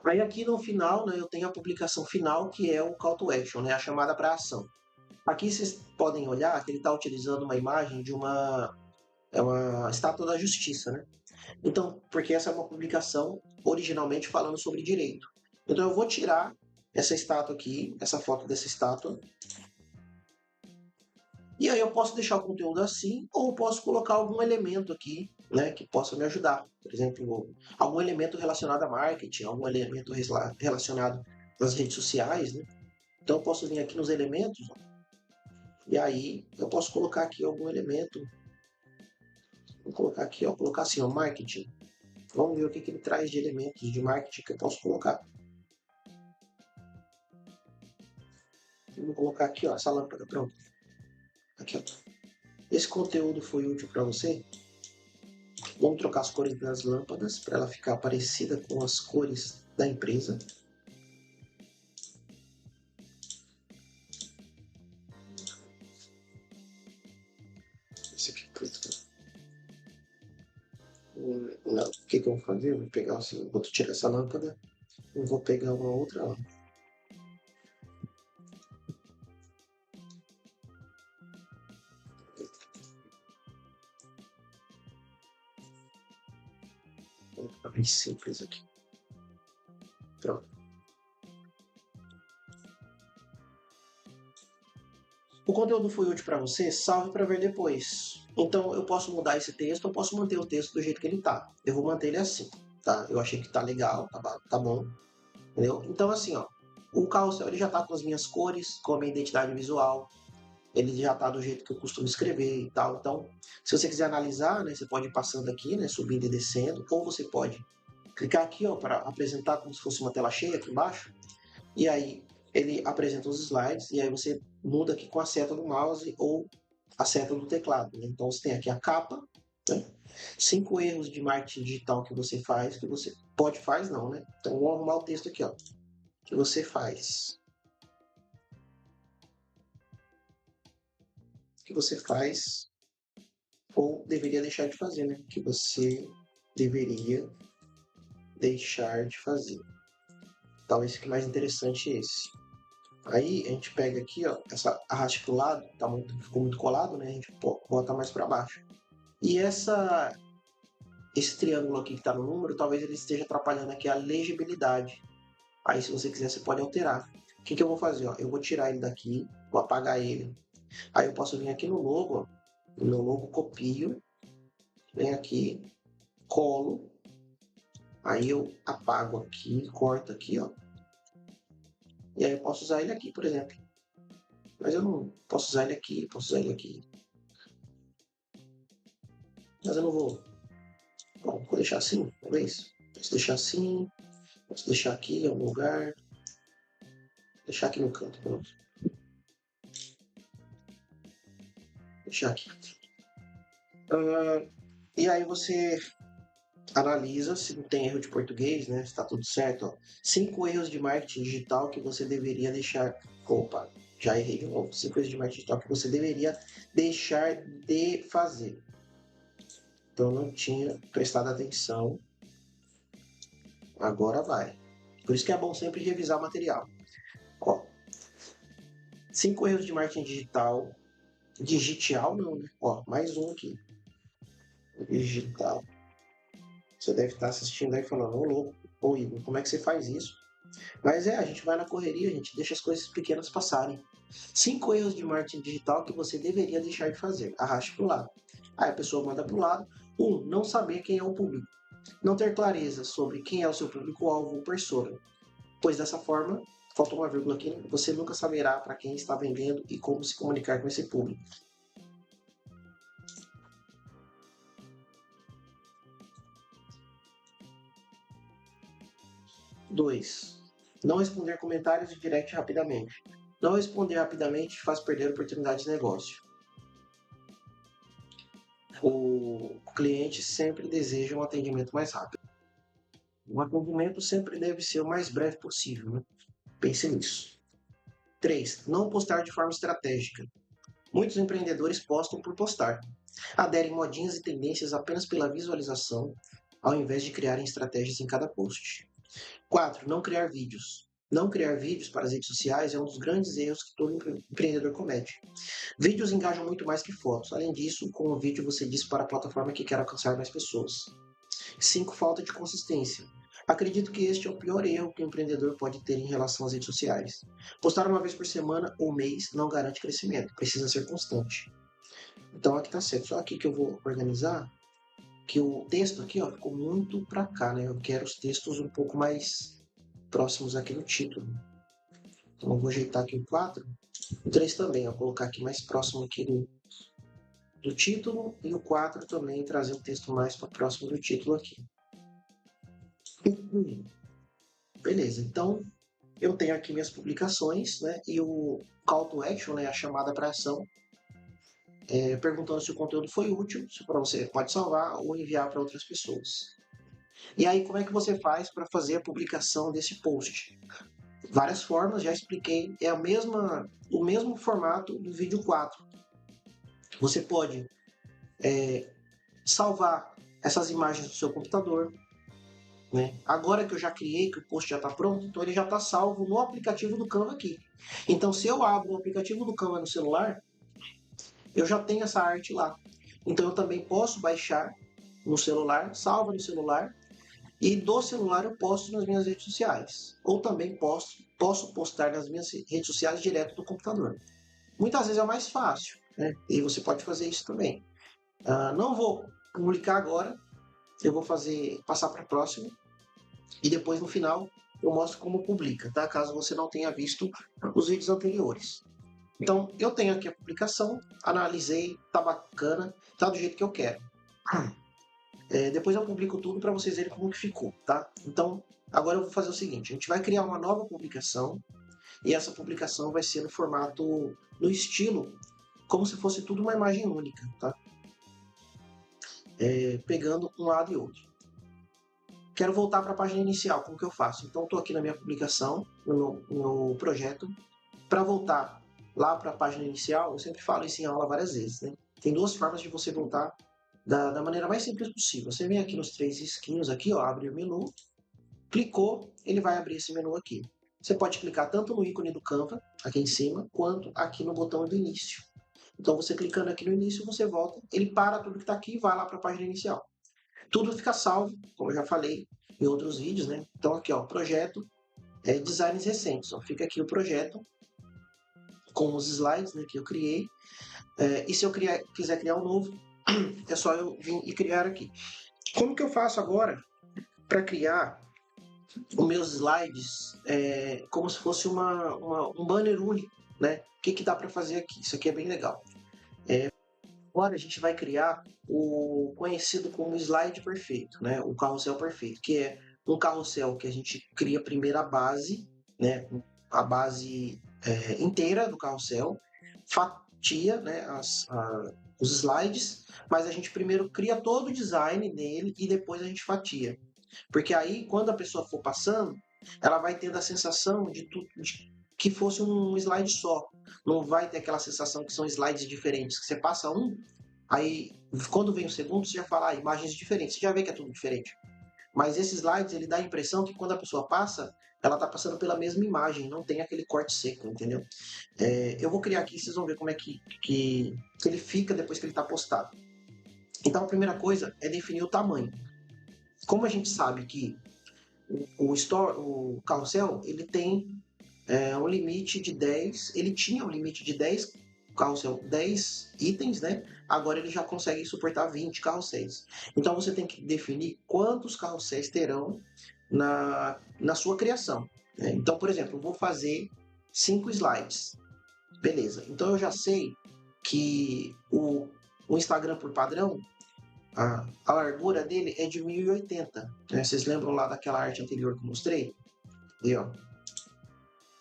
Aí aqui no final, né, eu tenho a publicação final, que é o call to action, né, a chamada para ação. Aqui vocês podem olhar que ele está utilizando uma imagem de uma estátua da justiça, né? Então, porque essa é uma publicação originalmente falando sobre direito. Então eu vou tirar essa estátua aqui, essa foto dessa estátua, e aí eu posso deixar o conteúdo assim, ou posso colocar algum elemento aqui, né, que possa me ajudar. Por exemplo, algum elemento relacionado a marketing, algum elemento relacionado às redes sociais, né? Então eu posso vir aqui nos elementos, ó, e aí eu posso colocar aqui algum elemento. Vou colocar aqui, ó, colocar assim, ó, marketing. Vamos ver o que ele traz de elementos de marketing que eu posso colocar. Vou colocar aqui, ó, essa lâmpada, pronto. Aqui, ó. Esse conteúdo foi útil para você? Vamos trocar as cores das lâmpadas para ela ficar parecida com as cores da empresa. Esse aqui é preto. Não, o que eu vou fazer? Eu vou pegar assim, vou tirar essa lâmpada e vou pegar uma outra lâmpada. Vou ficar bem simples aqui. Pronto. O conteúdo foi útil para você? Salve para ver depois. Então eu posso mudar esse texto, eu posso manter o texto do jeito que ele está. Eu vou manter ele assim, tá? Eu achei que tá legal, tá bom, entendeu? Então assim, ó, o carrossel ele já tá com as minhas cores, com a minha identidade visual. ele já está do jeito que eu costumo escrever e tal. Então, se você quiser analisar, né, você pode ir passando aqui, né, subindo e descendo, ou você pode clicar aqui, ó, para apresentar como se fosse uma tela cheia aqui embaixo, e aí ele apresenta os slides, e aí você muda aqui com a seta do mouse ou a seta do teclado, né? Então você tem aqui a capa, né? 5 erros de marketing digital que você faz, que você pode faz não, né? Então vamos arrumar o texto aqui, ó, que você faz. Que você faz ou deveria deixar de fazer, né? Que você deveria deixar de fazer. Talvez fique mais interessante esse. Aí a gente pega aqui, ó, essa arraste para o lado, ficou muito colado, né? A gente bota mais para baixo. E esse triângulo aqui que está no número, talvez ele esteja atrapalhando aqui a legibilidade. Aí se você quiser, você pode alterar. O que eu vou fazer? Ó? Eu vou tirar ele daqui, vou apagar ele. Aí eu posso vir aqui no logo, ó, no meu logo copio, venho aqui, colo, aí eu apago aqui, corto aqui, ó. E aí eu posso usar ele aqui, por exemplo. Mas eu não posso usar ele aqui, posso usar ele aqui. Mas eu não vou. Bom, vou deixar assim, talvez. Posso deixar assim, posso deixar aqui em algum lugar. Deixar aqui no canto, pronto. Deixar aqui. E aí você analisa se não tem erro de português, né? Se está tudo certo. Ó. 5 erros de marketing digital que você deveria deixar. Opa, já errei de novo. 5 erros de marketing digital que você deveria deixar de fazer. Então não tinha prestado atenção. Agora vai. Por isso que é bom sempre revisar o material. Ó, 5 erros de marketing digital. Digital não, né? Ó, mais um aqui. Digital. Você deve estar assistindo aí falando, ô louco, ô Igor, como é que você faz isso? Mas a gente vai na correria, a gente deixa as coisas pequenas passarem. 5 erros de marketing digital que você deveria deixar de fazer. Arraste para o lado. Aí a pessoa manda para o lado. 1. Não saber quem é o público. Não ter clareza sobre quem é o seu público-alvo ou persona. Pois dessa forma, faltou uma vírgula aqui, né? Você nunca saberá para quem está vendendo e como se comunicar com esse público. 2. Não responder comentários de direct rapidamente. Não responder rapidamente faz perder oportunidade de negócio. O cliente sempre deseja um atendimento mais rápido. O atendimento sempre deve ser o mais breve possível, né? Pense nisso. 3. Não postar de forma estratégica. Muitos empreendedores postam por postar. Aderem modinhas e tendências apenas pela visualização, ao invés de criarem estratégias em cada post. 4. Não criar vídeos. Não criar vídeos para as redes sociais é um dos grandes erros que todo empreendedor comete. Vídeos engajam muito mais que fotos. Além disso, com o vídeo você diz para a plataforma que quer alcançar mais pessoas. 5. Falta de consistência. Acredito que este é o pior erro que o empreendedor pode ter em relação às redes sociais. Postar uma vez por semana ou mês não garante crescimento, precisa ser constante. Então aqui está certo. Só aqui que eu vou organizar, que o texto aqui ó, ficou muito para cá, né? Eu quero os textos um pouco mais próximos aqui no título. Então eu vou ajeitar aqui o 4. O 3 também, eu vou colocar aqui mais próximo aqui do título, e o 4 também trazer o texto mais para próximo do título aqui. Beleza, então eu tenho aqui minhas publicações, né, e o call to action, né, a chamada para ação, perguntando se o conteúdo foi útil, se para você pode salvar ou enviar para outras pessoas. E aí, como é que você faz para fazer a publicação desse post? Várias formas, já expliquei, é o mesmo formato do vídeo 4. Você pode salvar essas imagens do seu computador, né? Agora que eu já criei, que o post já está pronto, então ele já está salvo no aplicativo do Canva aqui. Então, se eu abro o aplicativo do Canva no celular, eu já tenho essa arte lá. Então, eu também posso baixar no celular, salva no celular, e do celular eu posto nas minhas redes sociais. Ou também posso postar nas minhas redes sociais direto do computador. Muitas vezes é mais fácil, né? E você pode fazer isso também. Não vou publicar agora, eu vou passar para a próxima, e depois no final eu mostro como publica, tá? Caso você não tenha visto os vídeos anteriores. Então, eu tenho aqui a publicação, analisei, tá bacana, tá do jeito que eu quero. Depois eu publico tudo para vocês verem como que ficou, tá? Então, agora eu vou fazer o seguinte, a gente vai criar uma nova publicação, e essa publicação vai ser no formato, no estilo, como se fosse tudo uma imagem única, tá? Pegando um lado e outro. Quero voltar para a página inicial, como que eu faço? Então, estou aqui na minha publicação, no meu projeto. Para voltar lá para a página inicial, eu sempre falo isso em aula várias vezes, né? Tem duas formas de você voltar da maneira mais simples possível. Você vem aqui nos três risquinhos aqui, ó, abre o menu, clicou, ele vai abrir esse menu aqui. Você pode clicar tanto no ícone do Canva, aqui em cima, quanto aqui no botão do início. Então, você clicando aqui no início, você volta, ele para tudo que está aqui e vai lá para a página inicial. Tudo fica salvo, como eu já falei em outros vídeos, né? Então, aqui, ó, projeto, designs recentes. Ó, fica aqui o projeto com os slides, né, que eu criei. E se eu quiser criar um novo, é só eu vir e criar aqui. Como que eu faço agora para criar os meus slides como se fosse um banner único, né? O que dá para fazer aqui? Isso aqui é bem legal. Agora a gente vai criar o conhecido como slide perfeito, né? O carrossel perfeito, que é um carrossel que a gente cria primeiro a base, né? A base inteira do carrossel, fatia, né? Os slides, mas a gente primeiro cria todo o design dele e depois a gente fatia. Porque aí, quando a pessoa for passando, ela vai tendo a sensação de que fosse um slide só. Não vai ter aquela sensação que são slides diferentes. Que você passa um, aí quando vem o segundo, você já fala imagens diferentes. Você já vê que é tudo diferente. Mas esses slides, ele dá a impressão que quando a pessoa passa, ela está passando pela mesma imagem, não tem aquele corte seco, entendeu? Eu vou criar aqui, vocês vão ver como é que ele fica depois que ele está postado. Então, a primeira coisa é definir o tamanho. Como a gente sabe que o carrossel, ele tem um limite de 10, ele tinha um limite de 10 carrossel, 10 itens, né? Agora ele já consegue suportar 20 carrosséis. Então você tem que definir quantos carrosséis terão na sua criação. Né? Então, por exemplo, eu vou fazer 5 slides. Beleza. Então eu já sei que o Instagram por padrão, a largura dele é de 1080. Né? Vocês lembram lá daquela arte anterior que eu mostrei? E, ó,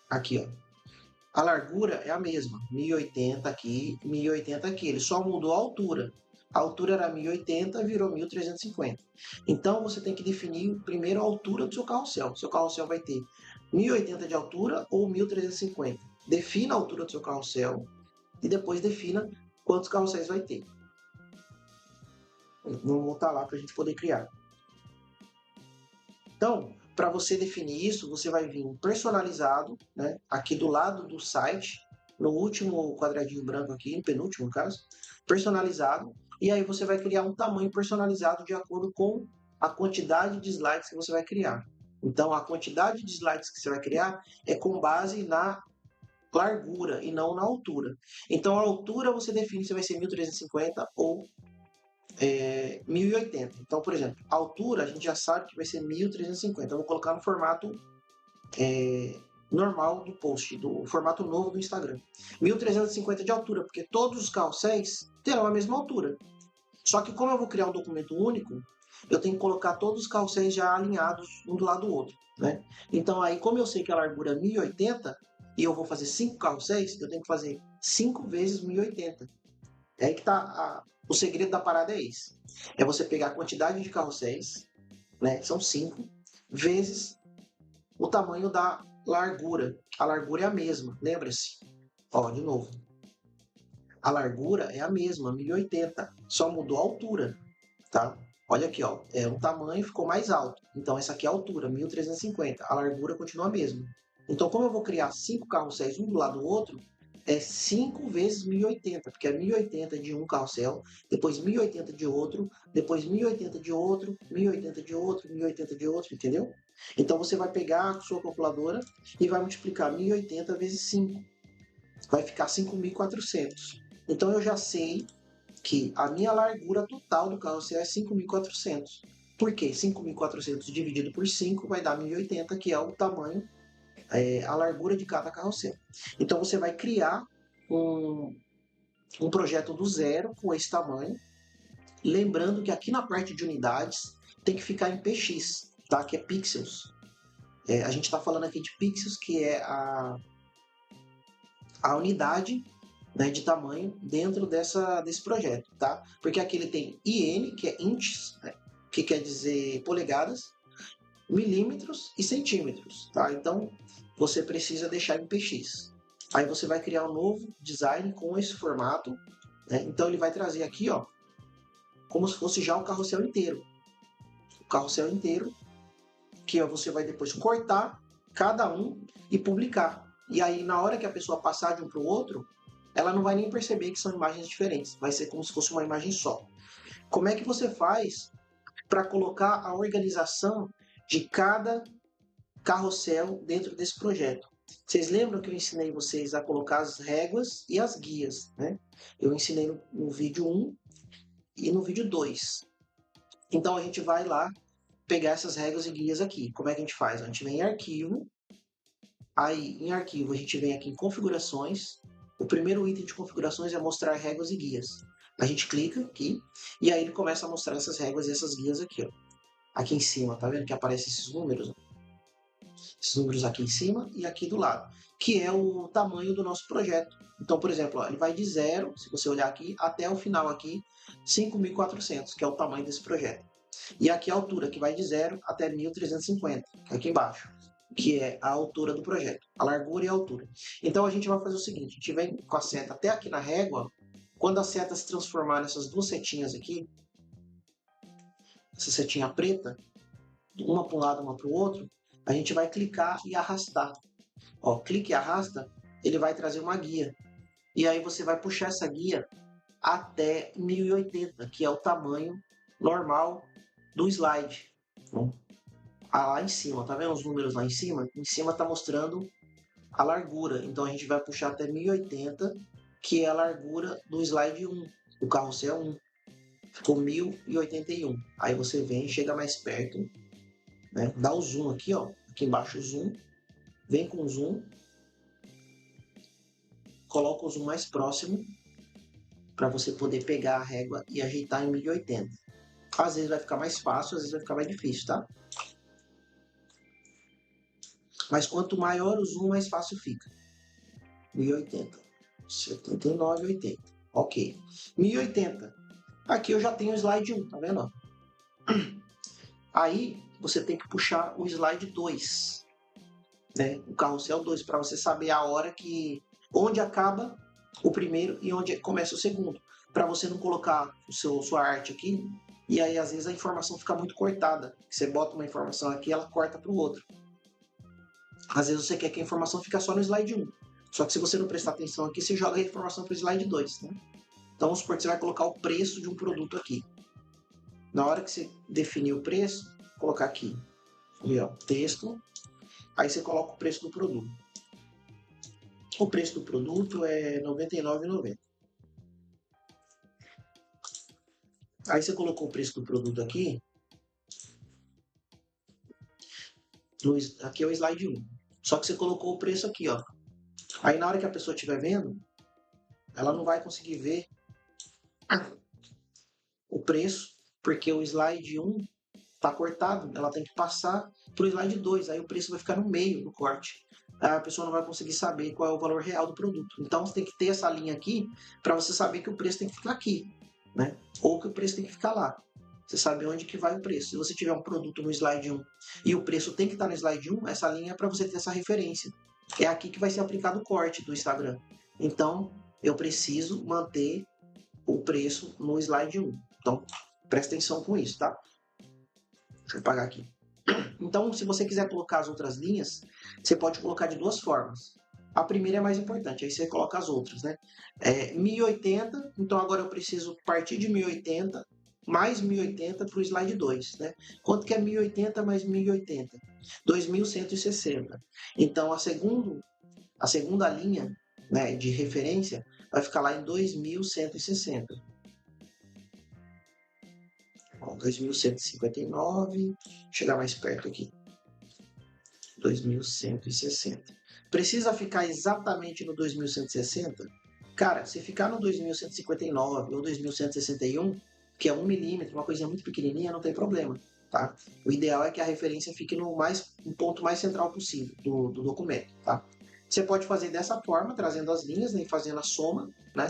aqui, ó. A largura é a mesma, 1080 aqui, 1080 aqui. Ele só mudou a altura. A altura era 1080, virou 1350. Então você tem que definir primeiro a altura do seu carrossel. Seu carrossel vai ter 1080 de altura ou 1350. Defina a altura do seu carrossel e depois defina quantos carrosséis vai ter. Vamos voltar lá para a gente poder criar. Então, para você definir isso, você vai vir personalizado, né? Aqui do lado do site, no último quadradinho branco aqui, no penúltimo no caso, personalizado, e aí você vai criar um tamanho personalizado de acordo com a quantidade de slides que você vai criar. Então, a quantidade de slides que você vai criar é com base na largura e não na altura. Então, a altura você define se vai ser 1350 ou 1080. Então, por exemplo, a altura a gente já sabe que vai ser 1350. Eu vou colocar no formato normal do post, do formato novo do Instagram. 1350 de altura, porque todos os carrosséis terão a mesma altura. Só que como eu vou criar um documento único, eu tenho que colocar todos os carrosséis já alinhados um do lado do outro. Né? Então aí, como eu sei que a largura é 1080 e eu vou fazer 5 carrosséis, eu tenho que fazer 5 vezes 1080. É aí que está o segredo da parada é esse. É você pegar a quantidade de carrosséis, né, são 5, vezes o tamanho da largura. A largura é a mesma, lembra-se? Ó, de novo. A largura é a mesma, 1080, só mudou a altura, tá? Olha aqui, ó, o tamanho ficou mais alto. Então essa aqui é a altura, 1350. A largura continua a mesma. Então, como eu vou criar 5 carrosséis um do lado do outro, é 5 vezes 1080, porque é 1080 de um carrossel, depois 1080 de outro, depois 1080 de outro, 1080 de outro, 1080 de outro, entendeu? Então você vai pegar a sua calculadora e vai multiplicar 1080 vezes 5. Vai ficar 5.400. Então eu já sei que a minha largura total do carrossel é 5.400. Por quê? 5.400 dividido por 5 vai dar 1080, que é o tamanho, a largura de cada carrossel. Então você vai criar um projeto do zero com esse tamanho. Lembrando que aqui na parte de unidades tem que ficar em px, tá? Que é pixels. A gente está falando aqui de pixels, que é a unidade, né, de tamanho dentro desse projeto, tá? Porque aqui ele tem IN, que é inches, né, que quer dizer polegadas, milímetros e centímetros, tá? Então, você precisa deixar em px. Aí você vai criar um novo design com esse formato, né? Então, ele vai trazer aqui, ó, como se fosse já o carrossel inteiro. O carrossel inteiro, que você vai depois cortar cada um e publicar. E aí, na hora que a pessoa passar de um para o outro, ela não vai nem perceber que são imagens diferentes. Vai ser como se fosse uma imagem só. Como é que você faz para colocar a organização de cada carrossel dentro desse projeto? Vocês lembram que eu ensinei vocês a colocar as réguas e as guias, né? Eu ensinei no vídeo 1 e no vídeo 2. Então, a gente vai lá pegar essas réguas e guias aqui. Como é que a gente faz? A gente vem em arquivo, aí em arquivo a gente vem aqui em configurações. O primeiro item de configurações é mostrar réguas e guias. A gente clica aqui e aí ele começa a mostrar essas réguas e essas guias aqui, ó. Aqui em cima, tá vendo que aparecem esses números? Esses números aqui em cima e aqui do lado, que é o tamanho do nosso projeto. Então, por exemplo, ó, ele vai de 0, se você olhar aqui, até o final aqui, 5.400, que é o tamanho desse projeto. E aqui a altura, que vai de 0 até 1.350, aqui embaixo, que é a altura do projeto, a largura e a altura. Então a gente vai fazer o seguinte, a gente vem com a seta até aqui na régua, quando a seta se transformar nessas duas setinhas aqui, essa setinha preta, uma para um lado, uma para o outro, a gente vai clicar e arrastar. Ó, clique e arrasta, ele vai trazer uma guia. E aí você vai puxar essa guia até 1080, que é o tamanho normal do slide. Lá em cima, tá vendo os números lá em cima? Em cima está mostrando a largura. Então a gente vai puxar até 1080, que é a largura do slide 1, do carrossel 1. Ficou 1081. Aí você vem, chega mais perto, né? Dá o zoom aqui, ó. Aqui embaixo o zoom. Vem com o zoom. Coloca o zoom mais próximo para você poder pegar a régua e ajeitar em 1080. Às vezes vai ficar mais fácil, às vezes vai ficar mais difícil, tá? Mas quanto maior o zoom, mais fácil fica. 1080, 79, 80. Ok. 1080. Aqui eu já tenho o slide 1, tá vendo? Aí você tem que puxar o slide 2, né? O carrossel 2, para você saber a hora que... onde acaba o primeiro e onde começa o segundo. Para você não colocar sua arte aqui e aí às vezes a informação fica muito cortada. Você bota uma informação aqui, ela corta para o outro. Às vezes você quer que a informação fique só no slide 1. Só que se você não prestar atenção aqui, você joga a informação para o slide 2. Né? Então vamos supor que você vai colocar o preço de um produto aqui. Na hora que você definir o preço, colocar aqui, ó, texto, aí você coloca o preço do produto. O preço do produto é R$ 99,90. Aí você colocou o preço do produto aqui. Aqui é o slide 1. Só que você colocou o preço aqui, ó. Aí na hora que a pessoa estiver vendo, ela não vai conseguir ver o preço, porque o slide 1 está cortado. Ela tem que passar para o slide 2. Aí o preço vai ficar no meio do corte. Aí a pessoa não vai conseguir saber qual é o valor real do produto. Então você tem que ter essa linha aqui para você saber que o preço tem que ficar aqui, né? Ou que o preço tem que ficar lá. Você sabe onde que vai o preço. Se você tiver um produto no slide 1 e o preço tem que estar no slide 1, essa linha é para você ter essa referência. É aqui que vai ser aplicado o corte do Instagram. Então, eu preciso manter o preço no slide 1. Então, presta atenção com isso, tá? Deixa eu apagar aqui. Então, se você quiser colocar as outras linhas, você pode colocar de duas formas. A primeira é mais importante, aí você coloca as outras, né? 1080, então agora eu preciso partir de 1080 mais 1080 para o slide 2, né? Quanto que é 1080 mais 1080? 2160. Então, a segunda linha, né, de referência vai ficar lá em 2160. 2159, chegar mais perto aqui. 2160. Precisa ficar exatamente no 2160? Cara, se ficar no 2159 ou 2161, que é 1 milímetro, uma coisinha muito pequenininha, não tem problema, tá? O ideal é que a referência fique no ponto mais central possível do documento, tá? Você pode fazer dessa forma, trazendo as linhas, né, e fazendo a soma, né?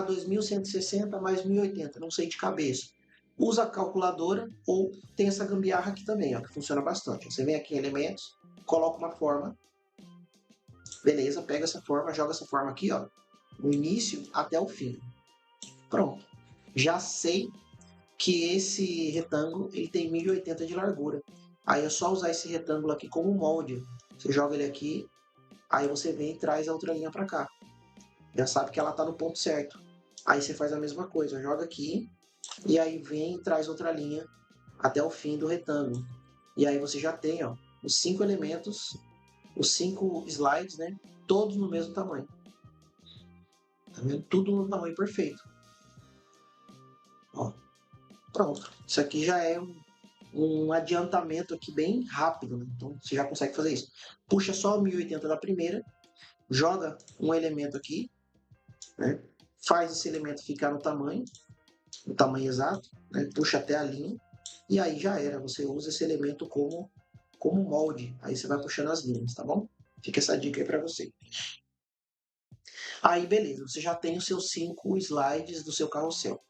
2160 mais 1080, não sei de cabeça. Usa a calculadora ou tem essa gambiarra aqui também, ó, que funciona bastante. Você vem aqui em elementos, coloca uma forma, beleza, pega essa forma, joga essa forma aqui, ó, no início até o fim. Pronto. Já sei que esse retângulo ele tem 1080 de largura. Aí é só usar esse retângulo aqui como molde. Você joga ele aqui, aí você vem e traz a outra linha para cá. Já sabe que ela está no ponto certo. Aí você faz a mesma coisa, joga aqui, e aí vem e traz outra linha até o fim do retângulo. E aí você já tem, ó, os 5 elementos, os 5 slides, né? Todos no mesmo tamanho. Tá vendo? Tudo no tamanho perfeito. Ó, pronto. Isso aqui já é um adiantamento aqui bem rápido, né? Então você já consegue fazer isso. Puxa só o 1080 da primeira, joga um elemento aqui, né? Faz esse elemento ficar no tamanho exato, né? Puxa até a linha, e aí já era. Você usa esse elemento como molde. Aí você vai puxando as linhas, tá bom? Fica essa dica aí para você. Aí, beleza, você já tem os seus 5 slides do seu carrossel.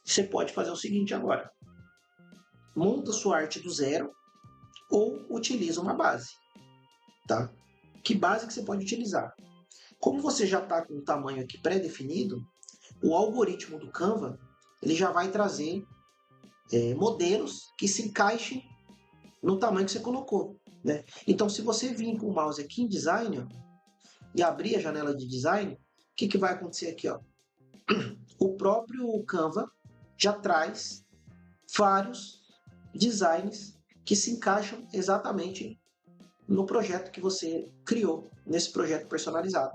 Você pode fazer o seguinte agora. Monta sua arte do zero ou utiliza uma base, tá? Que base que você pode utilizar? Como você já está com o tamanho aqui pré-definido, o algoritmo do Canva ele já vai trazer modelos que se encaixem no tamanho que você colocou, né? Então, se você vir com o mouse aqui em Design, ó, e abrir a janela de Design, o que vai acontecer aqui? Ó? O próprio Canva já traz vários designs que se encaixam exatamente no projeto que você criou, nesse projeto personalizado.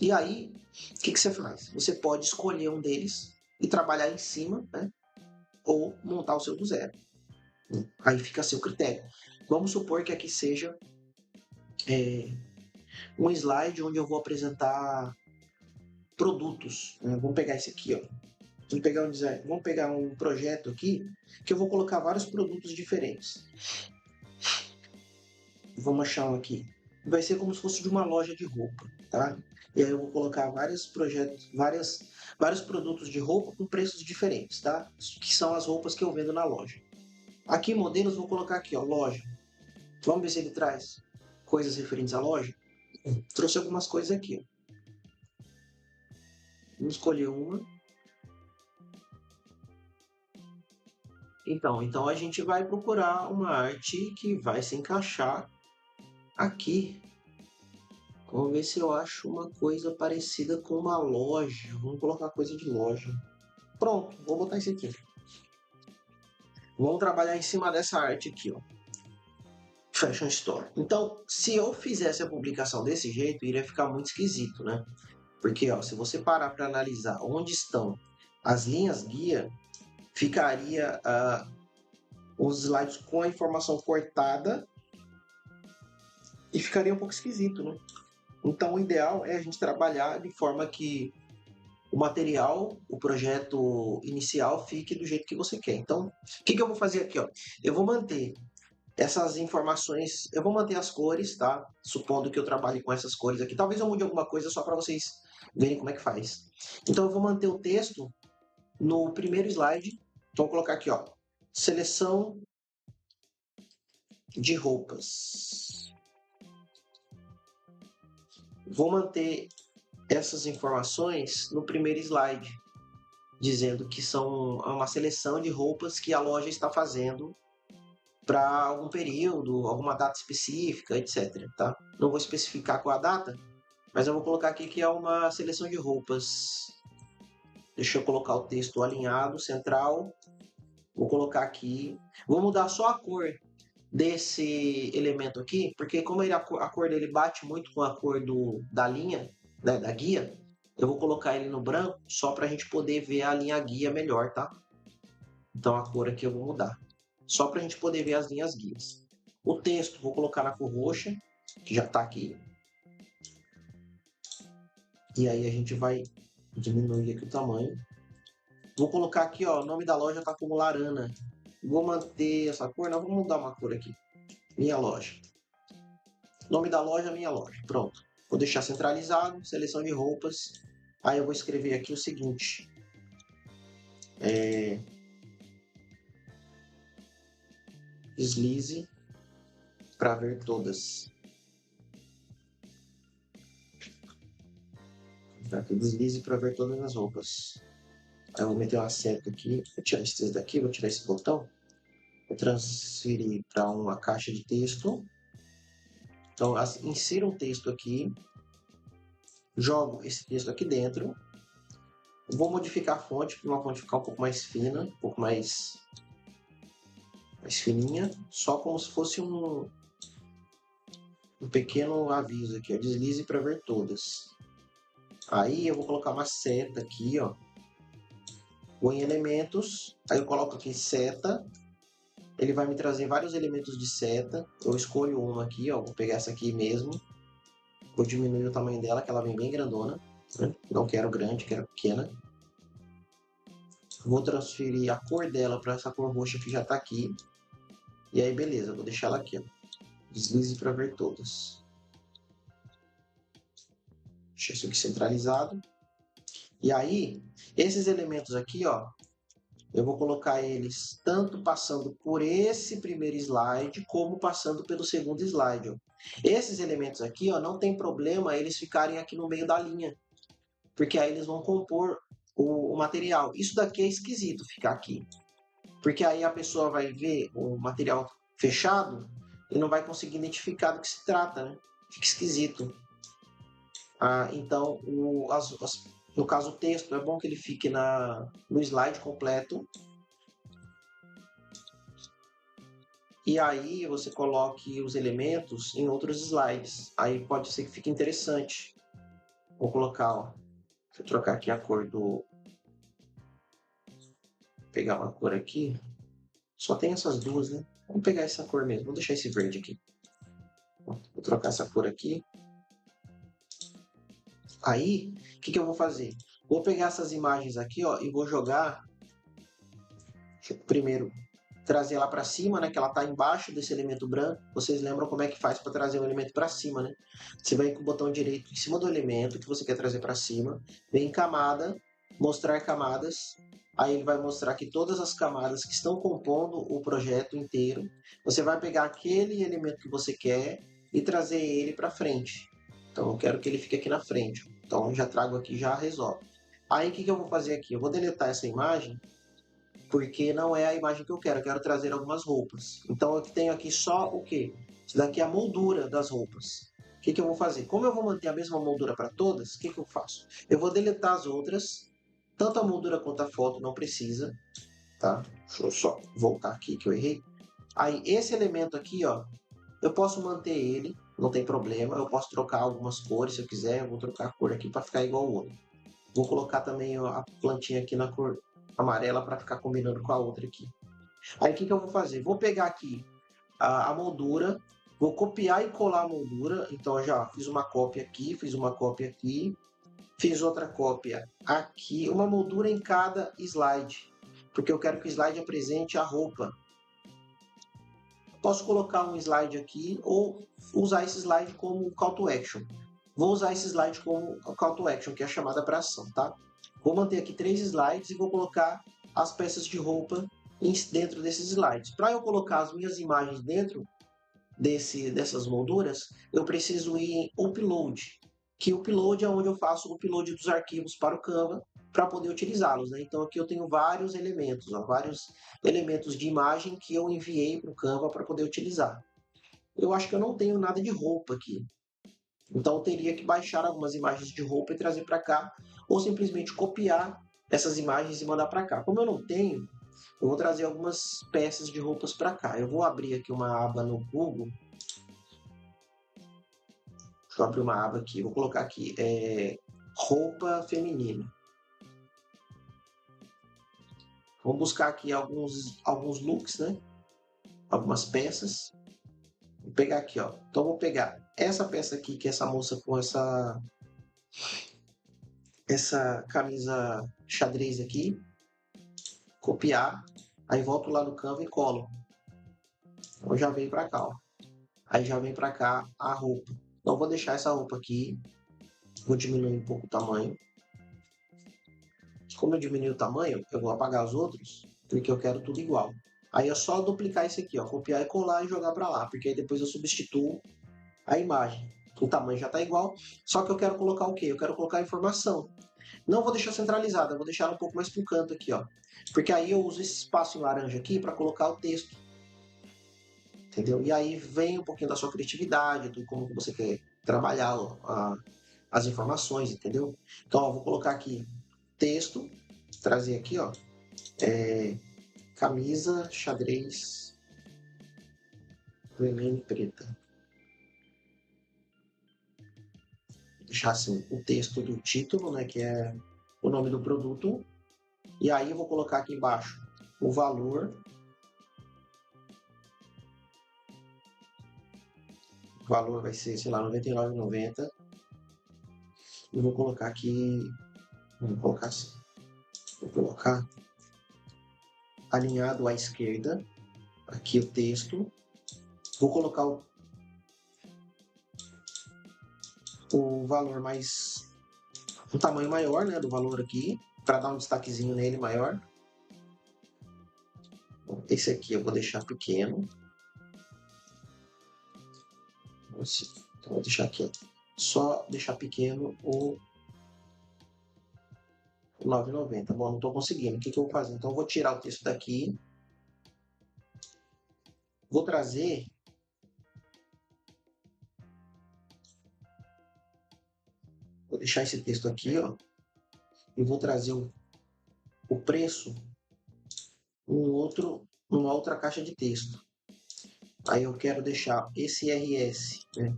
E aí, o que você faz? Você pode escolher um deles e trabalhar em cima, né? Ou montar o seu do zero. Aí fica a seu critério. Vamos supor que aqui seja um slide onde eu vou apresentar produtos. Né? Vamos pegar esse aqui, ó. Vamos pegar um projeto aqui que eu vou colocar vários produtos diferentes. Vamos achar um aqui. Vai ser como se fosse de uma loja de roupa, tá? E aí eu vou colocar vários produtos de roupa com preços diferentes, tá? Que são as roupas que eu vendo na loja. Aqui modelos, vou colocar aqui, ó, loja. Vamos ver se ele traz coisas referentes à loja. Trouxe algumas coisas aqui, ó. Vamos escolher uma. Então a gente vai procurar uma arte que vai se encaixar aqui. Vamos ver se eu acho uma coisa parecida com uma loja. Vamos colocar coisa de loja. Pronto, vou botar isso aqui. Vamos trabalhar em cima dessa arte aqui, ó. Fashion Store. Então, se eu fizesse a publicação desse jeito, iria ficar muito esquisito, né? Porque, ó, se você parar para analisar onde estão as linhas guia, ficaria os slides com a informação cortada e ficaria um pouco esquisito, né? Então, o ideal é a gente trabalhar de forma que o material, o projeto inicial fique do jeito que você quer. Então, o que eu vou fazer aqui? Ó? Eu vou manter essas informações, eu vou manter as cores, tá? Supondo que eu trabalhe com essas cores aqui. Talvez eu mude alguma coisa só para vocês verem como é que faz. Então, eu vou manter o texto no primeiro slide. Então, vou colocar aqui, ó, seleção de roupas. Vou manter essas informações no primeiro slide, dizendo que são uma seleção de roupas que a loja está fazendo para algum período, alguma data específica, etc. Tá? Não vou especificar qual a data, mas eu vou colocar aqui que é uma seleção de roupas. Deixa eu colocar o texto alinhado, central. Vou colocar aqui. Vou mudar só a cor desse elemento aqui, porque como a cor dele bate muito com a cor da linha, né, da guia, eu vou colocar ele no branco só para a gente poder ver a linha guia melhor, tá? Então a cor aqui eu vou mudar, só para a gente poder ver as linhas guias. O texto vou colocar na cor roxa, que já está aqui. E aí a gente vai diminuir aqui o tamanho. Vou colocar aqui, ó, o nome da loja tá como Larana. Vou manter essa cor, não, vou mudar uma cor aqui. Minha loja. Nome da loja, minha loja. Pronto. Vou deixar centralizado, seleção de roupas. Aí eu vou escrever aqui o seguinte. Deslize para ver todas. Tá? Deslize para ver todas as roupas. Aí eu vou meter uma seta aqui. Vou tirar esse texto daqui, vou tirar esse botão. Vou transferir para uma caixa de texto. Então, insira um texto aqui. Jogo esse texto aqui dentro. Vou modificar a fonte para uma fonte ficar um pouco mais fina, um pouco mais fininha, só como se fosse um pequeno aviso aqui, ó, deslize para ver todas. Aí eu vou colocar uma seta aqui, ó, vou em elementos, aí eu coloco aqui seta, ele vai me trazer vários elementos de seta, eu escolho uma aqui, ó, vou pegar essa aqui mesmo, vou diminuir o tamanho dela, que ela vem bem grandona, né? Não quero grande, quero pequena. Vou transferir a cor dela para essa cor roxa que já está aqui. E aí, beleza, vou deixar ela aqui, ó. Deslize para ver todas. Deixa isso aqui centralizado. E aí, esses elementos aqui, ó, eu vou colocar eles tanto passando por esse primeiro slide, como passando pelo segundo slide, ó. Esses elementos aqui, ó, não tem problema eles ficarem aqui no meio da linha, porque aí eles vão compor o material. Isso daqui é esquisito ficar aqui, porque aí a pessoa vai ver o material fechado e não vai conseguir identificar do que se trata, né? Fica esquisito. Então, no caso, o texto é bom que ele fique no slide completo. E aí você coloque os elementos em outros slides. Aí pode ser que fique interessante. Vou colocar, ó. Deixa eu trocar aqui a cor do... Vou pegar uma cor aqui. Só tem essas duas, né? Vamos pegar essa cor mesmo. Vou deixar esse verde aqui. Vou trocar essa cor aqui. Aí, o que eu vou fazer? Vou pegar essas imagens aqui, ó, e vou jogar. Deixa eu primeiro trazer ela para cima, né? Que ela está embaixo desse elemento branco. Vocês lembram como é que faz para trazer o elemento para cima, né? Você vai com o botão direito em cima do elemento que você quer trazer para cima, vem em camada, mostrar camadas. Aí ele vai mostrar aqui todas as camadas que estão compondo o projeto inteiro. Você vai pegar aquele elemento que você quer e trazer ele para frente. Então eu quero que ele fique aqui na frente. Então já trago aqui, já resolve. Aí o que eu vou fazer aqui? Eu vou deletar essa imagem porque não é a imagem que eu quero trazer algumas roupas. Então eu tenho aqui só o quê? Isso daqui é a moldura das roupas. O que eu vou fazer? Como eu vou manter a mesma moldura para todas, o que eu faço? Eu vou deletar as outras, tanto a moldura quanto a foto não precisa, tá? Deixa eu só voltar aqui que eu errei. Aí esse elemento aqui, ó, eu posso manter ele, não tem problema. Eu posso trocar algumas cores se eu quiser. Eu vou trocar a cor aqui para ficar igual ao outro. Vou colocar também a plantinha aqui na cor amarela para ficar combinando com a outra aqui. Aí o que eu vou fazer? Vou pegar aqui a moldura, vou copiar e colar a moldura. Então já fiz uma cópia aqui, fiz uma cópia aqui, fiz outra cópia aqui, uma moldura em cada slide, porque eu quero que o slide apresente a roupa. Posso colocar um slide aqui ou usar esse slide como call to action. Vou usar esse slide como call to action, que é a chamada para ação, tá? Vou manter aqui 3 slides e vou colocar as peças de roupa dentro desses slides. Para eu colocar as minhas imagens dentro dessas molduras, eu preciso ir em Upload, que o Upload é onde eu faço o upload dos arquivos para o Canva para poder utilizá-los, né? Então aqui eu tenho vários elementos, ó, vários elementos de imagem que eu enviei para o Canva para poder utilizar. Eu acho que eu não tenho nada de roupa aqui, então eu teria que baixar algumas imagens de roupa e trazer para cá, ou simplesmente copiar essas imagens e mandar para cá. Como eu não tenho, eu vou trazer algumas peças de roupas para cá. Eu vou abrir aqui uma aba no Google. Deixa eu abrir uma aba aqui. Vou colocar aqui roupa feminina. Vamos buscar aqui alguns looks, né? Algumas peças. Vou pegar aqui, ó. Então vou pegar essa peça aqui, que é essa moça com essa camisa xadrez aqui, copiar, aí volto lá no Canva e colo. Então já vem para cá, ó. Aí já vem para cá a roupa. Então vou deixar essa roupa aqui, vou diminuir um pouco o tamanho. Como eu diminui o tamanho, eu vou apagar os outros, porque eu quero tudo igual. Aí é só duplicar esse aqui, ó, copiar e colar e jogar para lá, porque aí depois eu substituo a imagem. O tamanho já está igual, só que eu quero colocar o quê? Eu quero colocar a informação. Não vou deixar centralizada, vou deixar ela um pouco mais para o canto aqui, ó. Porque aí eu uso esse espaço em laranja aqui para colocar o texto. Entendeu? E aí vem um pouquinho da sua criatividade, do como você quer trabalhar as informações, entendeu? Então, ó, vou colocar aqui texto, trazer aqui, ó, camisa xadrez vermelha e preta. Deixar assim o texto do título, né, que é o nome do produto. E aí eu vou colocar aqui embaixo o valor. O valor vai ser, sei lá, R$ 99,90. E vou colocar aqui, vamos colocar assim. Vou colocar alinhado à esquerda, aqui o texto. Vou colocar o valor mais, um tamanho maior, né, do valor aqui, para dar um destaquezinho nele maior. Esse aqui eu vou deixar pequeno. Então vou deixar aqui, só deixar pequeno o 9,90. Bom, não estou conseguindo. O que eu vou fazer? Então eu vou tirar o texto daqui. Vou trazer vou deixar esse texto aqui, ó, e vou trazer o preço numa outra caixa de texto. Aí eu quero deixar esse RS, né,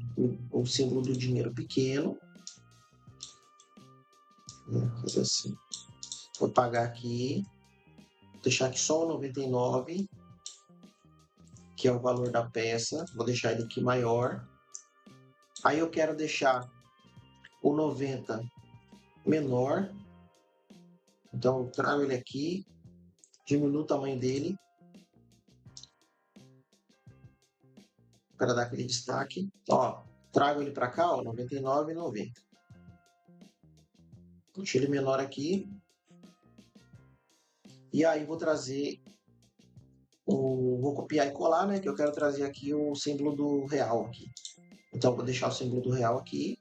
o símbolo do dinheiro pequeno. Fazer assim. Vou pagar aqui. Vou deixar aqui só o 99, que é o valor da peça. Vou deixar ele aqui maior. Aí eu quero deixar o 90 menor. Então eu trago ele aqui, diminuo o tamanho dele para dar aquele destaque. Ó, trago ele para cá, ó, 99,90. Deixo ele menor aqui. E aí vou trazer vou copiar e colar, né? Que eu quero trazer aqui o símbolo do real aqui. Então vou deixar o símbolo do real aqui.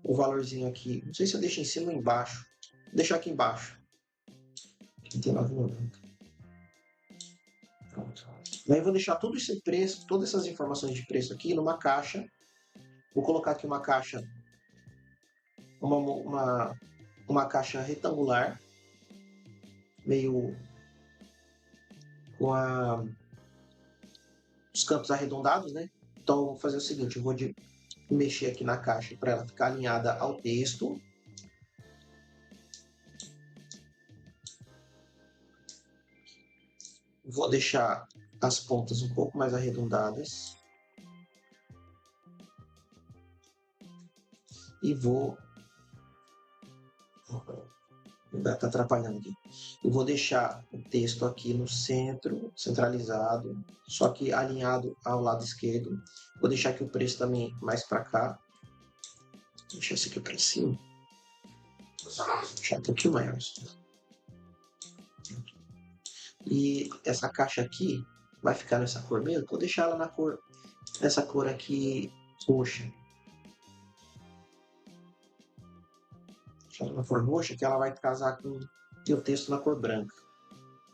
O valorzinho aqui. Não sei se eu deixo em cima ou embaixo. Vou deixar aqui embaixo. 39,90. Pronto. Aí vou deixar todo esse preço, todas essas informações de preço aqui numa caixa. Vou colocar aqui uma caixa, uma caixa retangular, meio com os campos arredondados, né? Então, eu vou fazer o seguinte, eu vou mexer aqui na caixa para ela ficar alinhada ao texto. Vou deixar as pontas um pouco mais arredondadas. E vou... Tá atrapalhando aqui. Eu vou deixar o texto aqui no centro, centralizado, só que alinhado ao lado esquerdo. Vou deixar aqui o preço também mais para cá. Vou deixar esse aqui para cima. Vou deixar um pouquinho maior. E essa caixa aqui vai ficar nessa cor mesmo. Vou deixar ela nessa cor aqui roxa. Deixar ela na cor roxa, que ela vai casar com o texto na cor branca.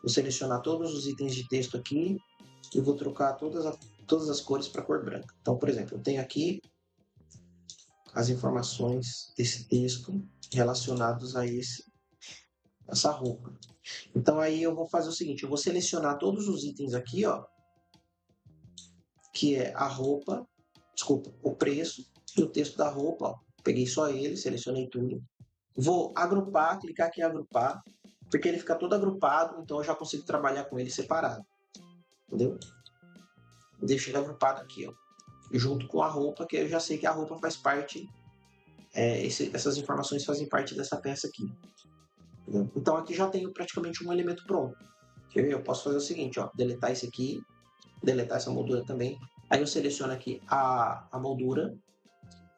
Vou selecionar todos os itens de texto aqui e vou trocar todas as cores para cor branca. Então, por exemplo, eu tenho aqui as informações desse texto relacionados a essa roupa. Então aí eu vou fazer o seguinte, eu vou selecionar todos os itens aqui, ó, que é a roupa, desculpa, o preço e o texto da roupa, ó. Peguei só ele, selecionei tudo. Vou agrupar, clicar aqui em agrupar, porque ele fica todo agrupado, então eu já consigo trabalhar com ele separado. Entendeu? Deixo ele agrupado aqui, ó, junto com a roupa, que eu já sei que a roupa faz parte essas informações fazem parte dessa peça aqui. Entendeu? Então aqui já tenho praticamente um elemento pronto. Quer ver? Eu posso fazer o seguinte, ó, deletar esse aqui, deletar essa moldura também. Aí eu seleciono aqui a moldura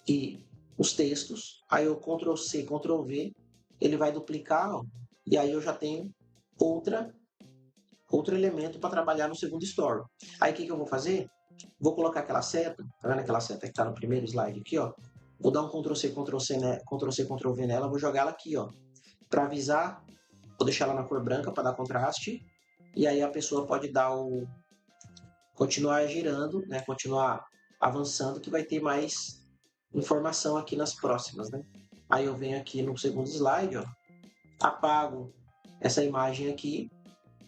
e os textos. Aí eu Ctrl C, Ctrl V, ele vai duplicar, ó, e aí eu já tenho outro elemento para trabalhar no segundo story. Aí o que eu vou fazer? Vou colocar aquela seta, tá vendo aquela seta que está no primeiro slide aqui, ó? Vou dar um Ctrl C, Ctrl C, Ctrl C, Ctrl V nela, vou jogar ela aqui, ó, para avisar. Vou deixar ela na cor branca para dar contraste. E aí a pessoa pode dar continuar girando, né? Continuar avançando, que vai ter mais informação aqui nas próximas, né? Aí eu venho aqui no segundo slide, ó, apago essa imagem aqui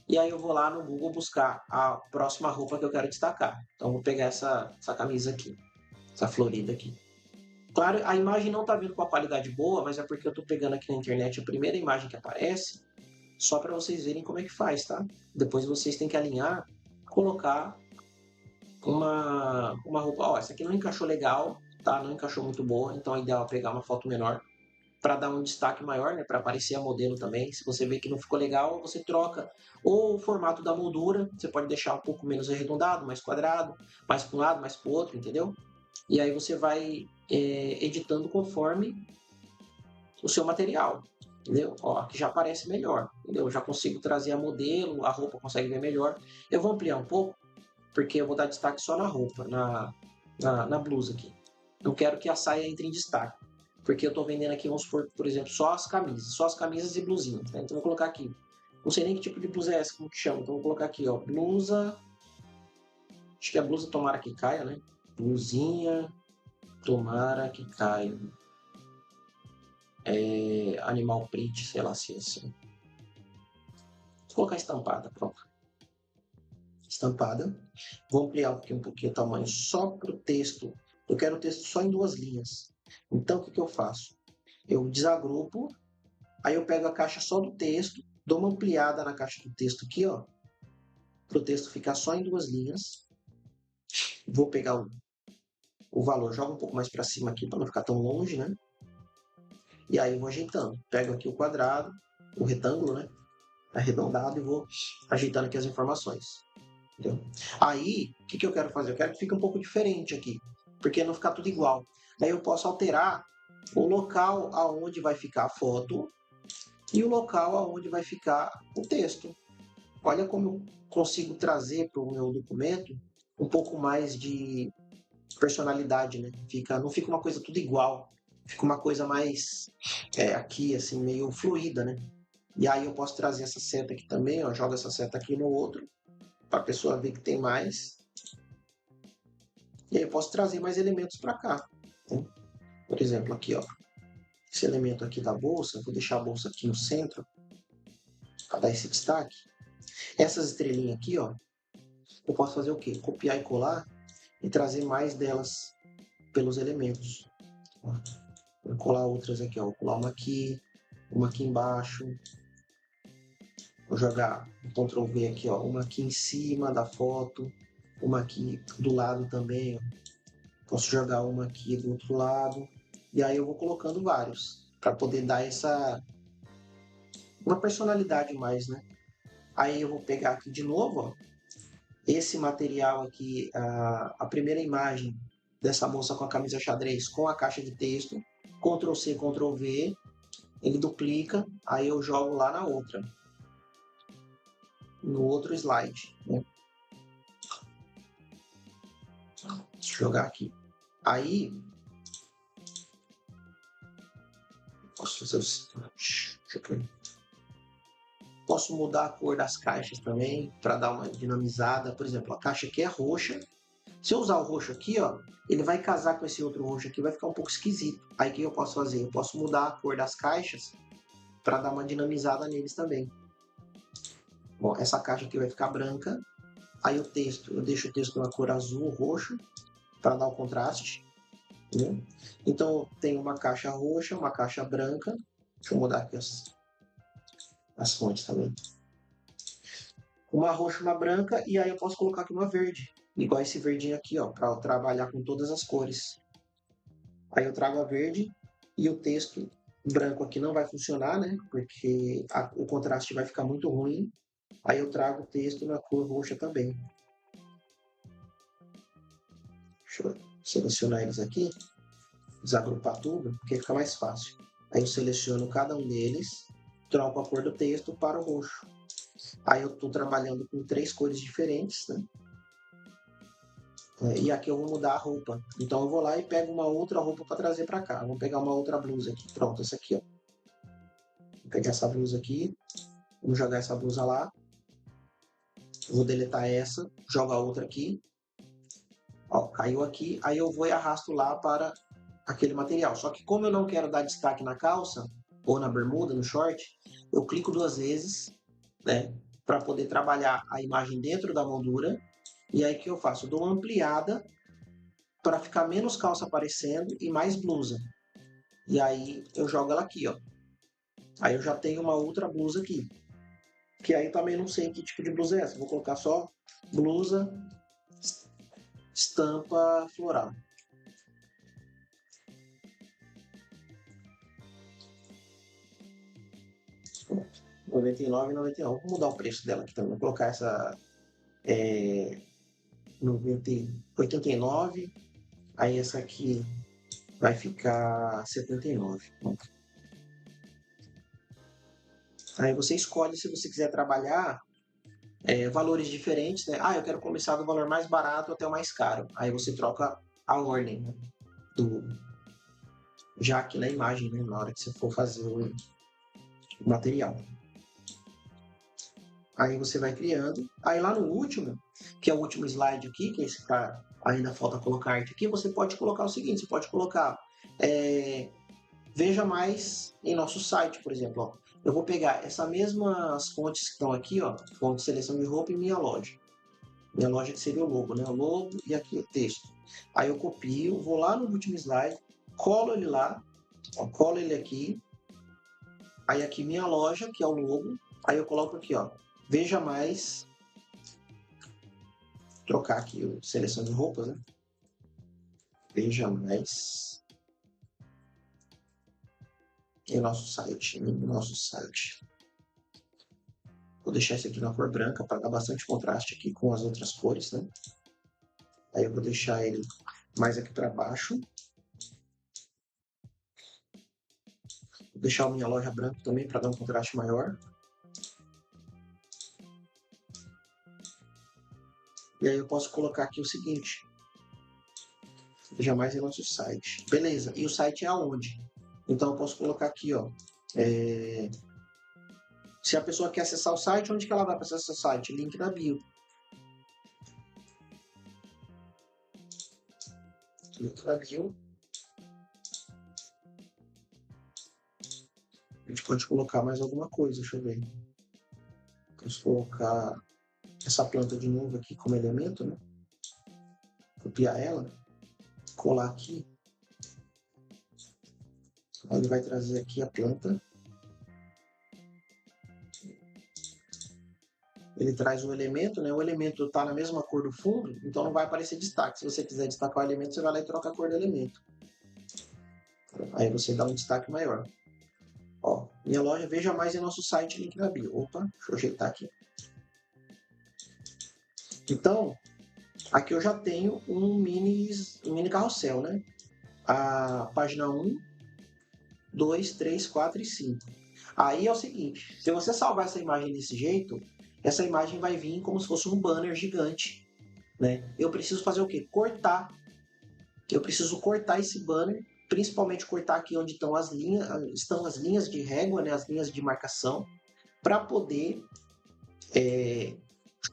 e aí eu vou lá no Google buscar a próxima roupa que eu quero destacar. Então vou pegar essa camisa aqui, essa florida aqui. Claro, a imagem não está vindo com a qualidade boa, mas é porque eu estou pegando aqui na internet a primeira imagem que aparece, só para vocês verem como é que faz, tá? Depois vocês têm que alinhar, colocar uma roupa. Ó, essa aqui não encaixou legal, tá? Não encaixou muito boa, então é ideal pegar uma foto menor para dar um destaque maior, né? Para aparecer a modelo também. Se você vê que não ficou legal, você troca ou o formato da moldura, você pode deixar um pouco menos arredondado, mais quadrado, mais para um lado, mais para o outro, entendeu? E aí você vai editando conforme o seu material, entendeu? Ó, aqui já aparece melhor, entendeu? Eu já consigo trazer a modelo, a roupa consegue ver melhor. Eu vou ampliar um pouco, porque eu vou dar destaque só na roupa, na blusa aqui. Não quero que a saia entre em destaque, porque eu estou vendendo aqui, vamos supor, por exemplo, só as camisas e blusinhas, né? Então vou colocar aqui, não sei nem que tipo de blusa é essa, como que chama, então vou colocar aqui, ó, blusa, acho que é blusa tomara que caia, né? Blusinha, tomara que caia. Animal print, sei lá se é assim. Vou colocar estampada, pronto. Estampada. Vou ampliar aqui um pouquinho o tamanho só para o texto. Eu quero o texto só em 2 linhas. Então, o que eu faço? Eu desagrupo, aí eu pego a caixa só do texto, dou uma ampliada na caixa do texto aqui, ó, para o texto ficar só em 2 linhas. Vou pegar o valor, jogo um pouco mais para cima aqui para não ficar tão longe, né? E aí eu vou ajeitando. Pego aqui o quadrado, o retângulo, né? Arredondado e vou ajeitando aqui as informações. Entendeu? Aí, o que eu quero fazer? Eu quero que fique um pouco diferente aqui, porque não ficar tudo igual. Aí eu posso alterar o local aonde vai ficar a foto e o local aonde vai ficar o texto. Olha como eu consigo trazer para o meu documento um pouco mais de personalidade, né? Não fica uma coisa tudo igual, fica uma coisa mais aqui, assim, meio fluida, né? E aí eu posso trazer essa seta aqui também, ó, jogo essa seta aqui no outro, para a pessoa ver que tem mais. E aí eu posso trazer mais elementos para cá. Né? Por exemplo, aqui, ó, esse elemento aqui da bolsa, vou deixar a bolsa aqui no centro, para dar esse destaque. Essas estrelinhas aqui, ó, eu posso fazer o quê? Copiar e colar e trazer mais delas pelos elementos. Ó, vou colar outras aqui, ó, vou colar uma aqui embaixo. Vou jogar um Ctrl V aqui, ó, uma aqui em cima da foto, uma aqui do lado também, ó. Posso jogar uma aqui do outro lado. E aí eu vou colocando vários, para poder dar uma personalidade mais, né? Aí eu vou pegar aqui de novo, ó, esse material aqui, a primeira imagem dessa moça com a camisa xadrez com a caixa de texto, Ctrl C, Ctrl V, ele duplica, aí eu jogo lá na outra, no outro slide, né? Deixa eu jogar aqui. Aí, posso fazer o seguinte, posso mudar a cor das caixas também, para dar uma dinamizada. Por exemplo, a caixa aqui é roxa. Se eu usar o roxo aqui, ó, ele vai casar com esse outro roxo aqui, vai ficar um pouco esquisito. Aí o que eu posso fazer? Eu posso mudar a cor das caixas para dar uma dinamizada neles também. Bom, essa caixa aqui vai ficar branca. Aí o texto, eu deixo o texto na cor azul, roxo, para dar o contraste. Né? Então, tem uma caixa roxa, uma caixa branca. Deixa eu mudar aqui as fontes também. Uma roxa, uma branca, e aí eu posso colocar aqui uma verde. Igual esse verdinho aqui, ó, para trabalhar com todas as cores. Aí eu trago a verde E o texto branco aqui não vai funcionar, né? Porque o contraste vai ficar muito ruim. Aí eu trago o texto na cor roxa também. Deixa eu selecionar eles aqui, desagrupar tudo, porque fica mais fácil. Aí eu seleciono cada um deles, troco a cor do texto para o roxo. Aí eu estou trabalhando com 3 cores diferentes, né? E aqui eu vou mudar a roupa. Então eu vou lá e pego uma outra roupa para trazer para cá. Vou pegar uma outra blusa aqui. Pronto, essa aqui, ó. Vou pegar essa blusa aqui, vou jogar essa blusa lá. Vou deletar essa, jogo a outra aqui. Ó, caiu aqui, aí eu vou e arrasto lá para aquele material. Só que como eu não quero dar destaque na calça, ou na bermuda, no short, eu clico 2 vezes, né? Para poder trabalhar a imagem dentro da moldura. E aí o que eu faço? Eu dou uma ampliada para ficar menos calça aparecendo e mais blusa. E aí eu jogo ela aqui, ó. Aí eu já tenho uma outra blusa aqui. Que aí também não sei que tipo de blusa é essa. Vou colocar só blusa estampa floral. R$ 99,99. Vou mudar o preço dela aqui também. Vou colocar essa 89. Aí essa aqui vai ficar 79. Aí você escolhe se você quiser trabalhar valores diferentes, né? Ah, eu quero começar do valor mais barato até o mais caro. Aí você troca a ordem, né? Já aqui na imagem, né? Na hora que você for fazer o material. Aí você vai criando. Aí lá no último, que é o último slide aqui, que é esse cara, ainda falta colocar arte aqui, você pode colocar o seguinte, você pode colocar veja mais em nosso site, por exemplo. Ó. Eu vou pegar essas mesmas fontes que estão aqui, ó, fonte de seleção de roupa e minha loja. Minha loja que seria o logo, né? O logo e aqui o texto. Aí eu copio, vou lá no último slide, colo ele lá, ó, colo ele aqui. Aí aqui minha loja, que é o logo. Aí eu coloco aqui, ó, veja mais. Trocar aqui a seleção de roupas, né? Veja mais em nosso site. Vou deixar esse aqui na cor branca para dar bastante contraste aqui com as outras cores, né? Aí eu vou deixar ele mais aqui para baixo. Vou deixar a minha loja branca também para dar um contraste maior. E aí eu posso colocar aqui o seguinte. Veja mais em nosso site. Beleza. E o site é aonde? Então eu posso colocar aqui, ó. Se a pessoa quer acessar o site, onde que ela vai para acessar o site? Link na bio. Link na bio. A gente pode colocar mais alguma coisa, deixa eu ver. Vamos colocar essa planta de novo aqui como elemento, né? Copiar ela, colar aqui. Ele vai trazer aqui a planta. Ele traz o elemento, né? O elemento está na mesma cor do fundo, então não vai aparecer destaque. Se você quiser destacar o elemento, você vai lá e troca a cor do elemento. Aí você dá um destaque maior. Ó, minha loja, veja mais em nosso site, link na bio. Opa, deixa eu ajeitar aqui. Então, aqui eu já tenho um mini carrossel, né? A página 1, 2, 3, 4 e 5. Aí é o seguinte, se você salvar essa imagem desse jeito, essa imagem vai vir como se fosse um banner gigante, né? Eu preciso fazer o quê? Cortar. Eu preciso cortar esse banner, principalmente cortar aqui onde estão as linhas de régua, né? As linhas de marcação, para poder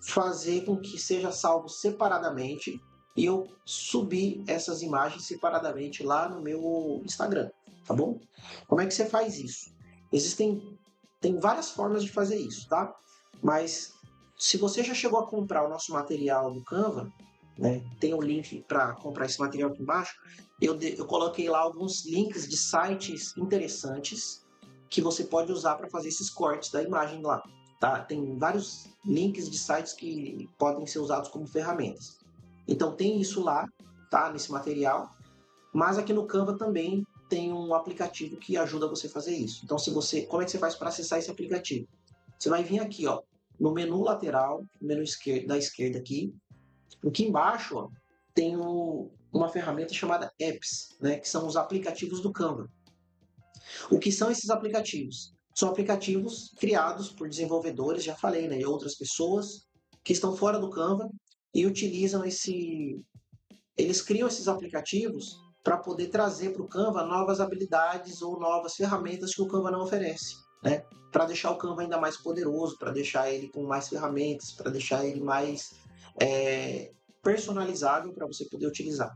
fazer com que seja salvo separadamente e eu subir essas imagens separadamente lá no meu Instagram, tá bom? Como é que você faz isso? Tem várias formas de fazer isso, tá? Mas se você já chegou a comprar o nosso material do Canva, né, tem o link para comprar esse material aqui embaixo, eu coloquei lá alguns links de sites interessantes que você pode usar para fazer esses cortes da imagem lá. Tá? Tem vários links de sites que podem ser usados como ferramentas. Então tem isso lá, tá? Nesse material. Mas aqui no Canva também tem um aplicativo que ajuda você a fazer isso. Então, como é que você faz para acessar esse aplicativo? Você vai vir aqui, ó, no menu lateral, menu da esquerda aqui. Aqui embaixo, ó, tem uma ferramenta chamada Apps, né, que são os aplicativos do Canva. O que são esses aplicativos? São aplicativos criados por desenvolvedores, já falei, né, e outras pessoas que estão fora do Canva e utilizam eles criam esses aplicativos para poder trazer para o Canva novas habilidades ou novas ferramentas que o Canva não oferece, né? Para deixar o Canva ainda mais poderoso, para deixar ele com mais ferramentas, para deixar ele mais personalizável para você poder utilizar.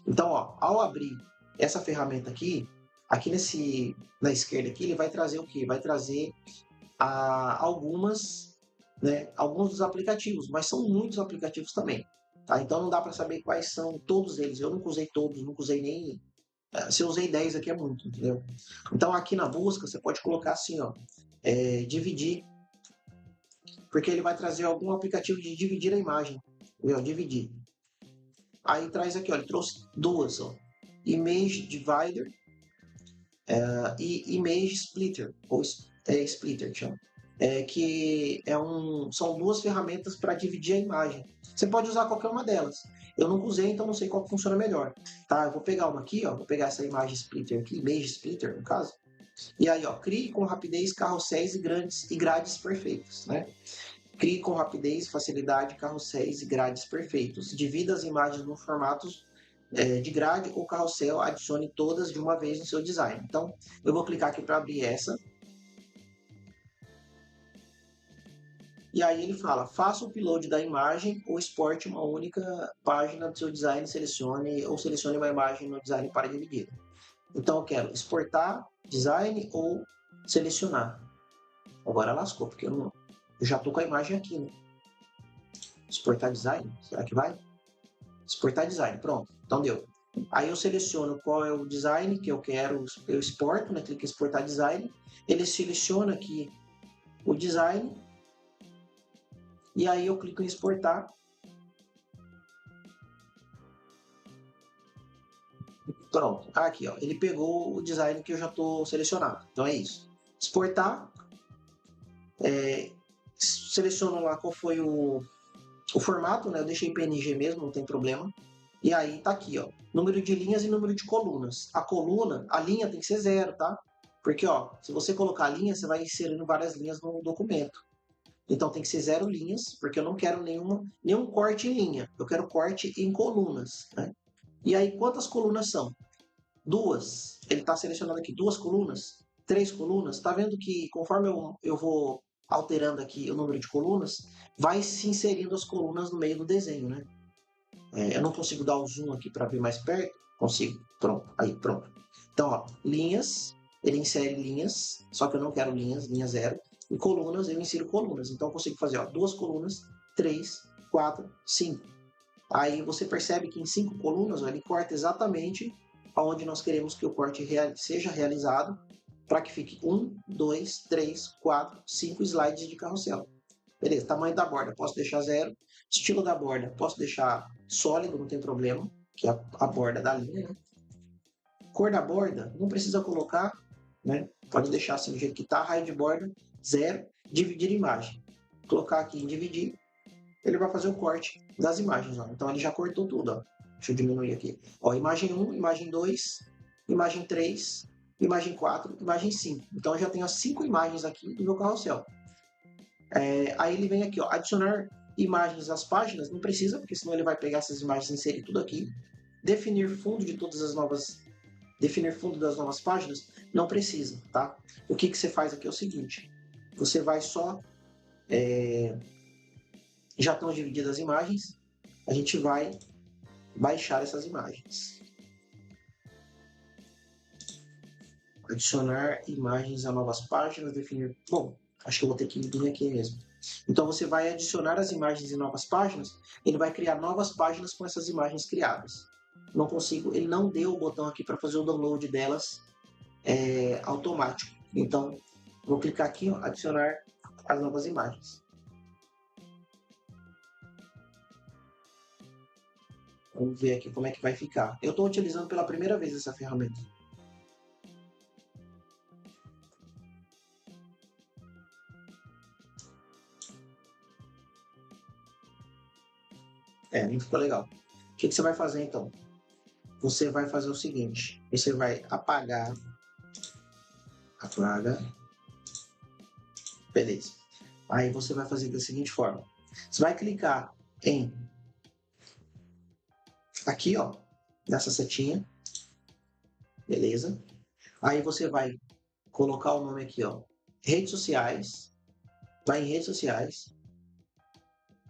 Então, ó, ao abrir essa ferramenta aqui na esquerda aqui, ele vai trazer o quê? Vai trazer alguns dos aplicativos, mas são muitos aplicativos também. Tá? Então não dá para saber quais são todos eles. Eu nunca usei todos, nunca usei nem. Se eu usei 10 aqui é muito, entendeu? Então aqui na busca você pode colocar assim, ó, dividir, porque ele vai trazer algum aplicativo de dividir a imagem. Entendeu? Dividir. Aí traz aqui, ó, ele trouxe duas, ó, Image Divider e Image Splitter, ou Splitter que chama. São duas ferramentas para dividir a imagem. Você pode usar qualquer uma delas. Eu nunca usei, então não sei qual que funciona melhor. Tá, eu vou pegar uma aqui, ó, vou pegar essa imagem splitter aqui, image splitter no caso. E aí, ó, crie com rapidez carrosséis e grades perfeitos, né? Crie com rapidez, facilidade, carrosséis e grades perfeitos. Divida as imagens no formato de grade ou carrossel, adicione todas de uma vez no seu design. Então, eu vou clicar aqui para abrir essa. E aí ele fala, faça o upload da imagem ou exporte uma única página do seu design, selecione uma imagem no design para dividir. Então eu quero exportar design ou selecionar. Agora lascou, porque eu já estou com a imagem aqui, né? Exportar design, será que vai? Exportar design, pronto, então deu. Aí eu seleciono qual é o design que eu quero, eu exporto, né? Clico em exportar design, ele seleciona aqui o design, e aí eu clico em exportar. Pronto, aqui ó, ele pegou o design que eu já estou selecionado. Então é isso. Exportar, seleciono lá qual foi o formato, né? Eu deixei PNG mesmo, não tem problema. E aí tá aqui, ó, número de linhas e número de colunas. A linha tem que ser 0, tá? Porque ó, se você colocar a linha, você vai inserindo várias linhas no documento. Então tem que ser 0 linhas, porque eu não quero nenhum corte em linha. Eu quero corte em colunas, né? E aí quantas colunas são? 2. Ele está selecionando aqui 2 colunas, 3 colunas. Está vendo que conforme eu vou alterando aqui o número de colunas, vai se inserindo as colunas no meio do desenho, né? Eu não consigo dar o zoom aqui para ver mais perto. Consigo. Pronto. Aí, pronto. Então, ó, linhas, ele insere linhas, só que eu não quero linhas, linha 0. E colunas, eu insiro colunas. Então, eu consigo fazer, ó, 2 colunas, 3, 4, 5. Aí você percebe que em 5 colunas, ó, ele corta exatamente onde nós queremos que o corte seja realizado, para que fique 1, 2, 3, 4, 5 slides de carrossel. Beleza, tamanho da borda, posso deixar 0. Estilo da borda, posso deixar sólido, não tem problema, que é a borda da linha, né? Cor da borda, não precisa colocar, né? Pode deixar assim do jeito que está. Raio de borda, 0. Dividir imagem. Colocar aqui em dividir, ele vai fazer o corte das imagens, ó. Então ele já cortou tudo, ó. Deixa eu diminuir aqui. Ó, imagem 1, imagem 2, imagem 3, imagem 4, imagem 5. Então eu já tenho as 5 imagens aqui do meu carrossel. Aí ele vem aqui, ó, adicionar imagens às páginas, não precisa, porque senão ele vai pegar essas imagens e inserir tudo aqui. Definir fundo das novas páginas, não precisa, tá? O que você faz aqui é o seguinte, você vai só, já estão divididas as imagens, a gente vai baixar essas imagens. Adicionar imagens a novas páginas, definir... Bom, acho que eu vou ter que vir aqui mesmo. Então você vai adicionar as imagens em novas páginas, ele vai criar novas páginas com essas imagens criadas. Não consigo, ele não deu o botão aqui para fazer o download delas automático. Então, vou clicar aqui, ó, adicionar as novas imagens. Vamos ver aqui como é que vai ficar. Eu estou utilizando pela primeira vez essa ferramenta. Não ficou legal. O que você vai fazer então? Você vai fazer o seguinte, você vai apaga, beleza. Aí você vai fazer da seguinte forma, você vai clicar em aqui, ó, nessa setinha, beleza? Aí você vai colocar o nome aqui, ó, redes sociais, vai em redes sociais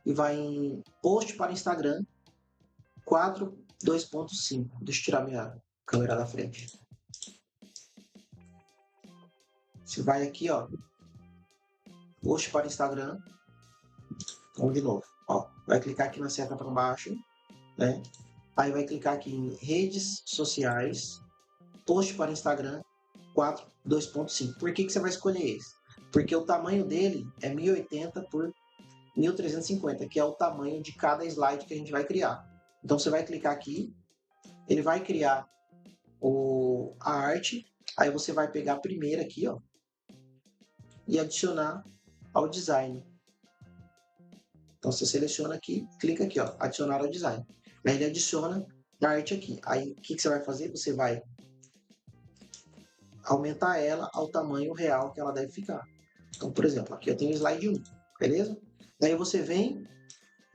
e vai em post para Instagram 4.2.5. Deixa eu tirar minha câmera da frente. Você vai aqui, ó, post para Instagram. Vamos de novo, ó, vai clicar aqui na seta para baixo, né? Aí vai clicar aqui em redes sociais, post para Instagram 4.2.5. Por que você vai escolher esse? Porque o tamanho dele é 1080 por 1350, que é o tamanho de cada slide que a gente vai criar. Então você vai clicar aqui, ele vai criar a arte, aí você vai pegar a primeira aqui, ó, e adicionar ao design. Então você seleciona aqui, clica aqui, ó, adicionar ao design. Aí ele adiciona a arte aqui. Aí o que você vai fazer? Você vai aumentar ela ao tamanho real que ela deve ficar. Então, por exemplo, aqui eu tenho o slide 1, beleza? Daí você vem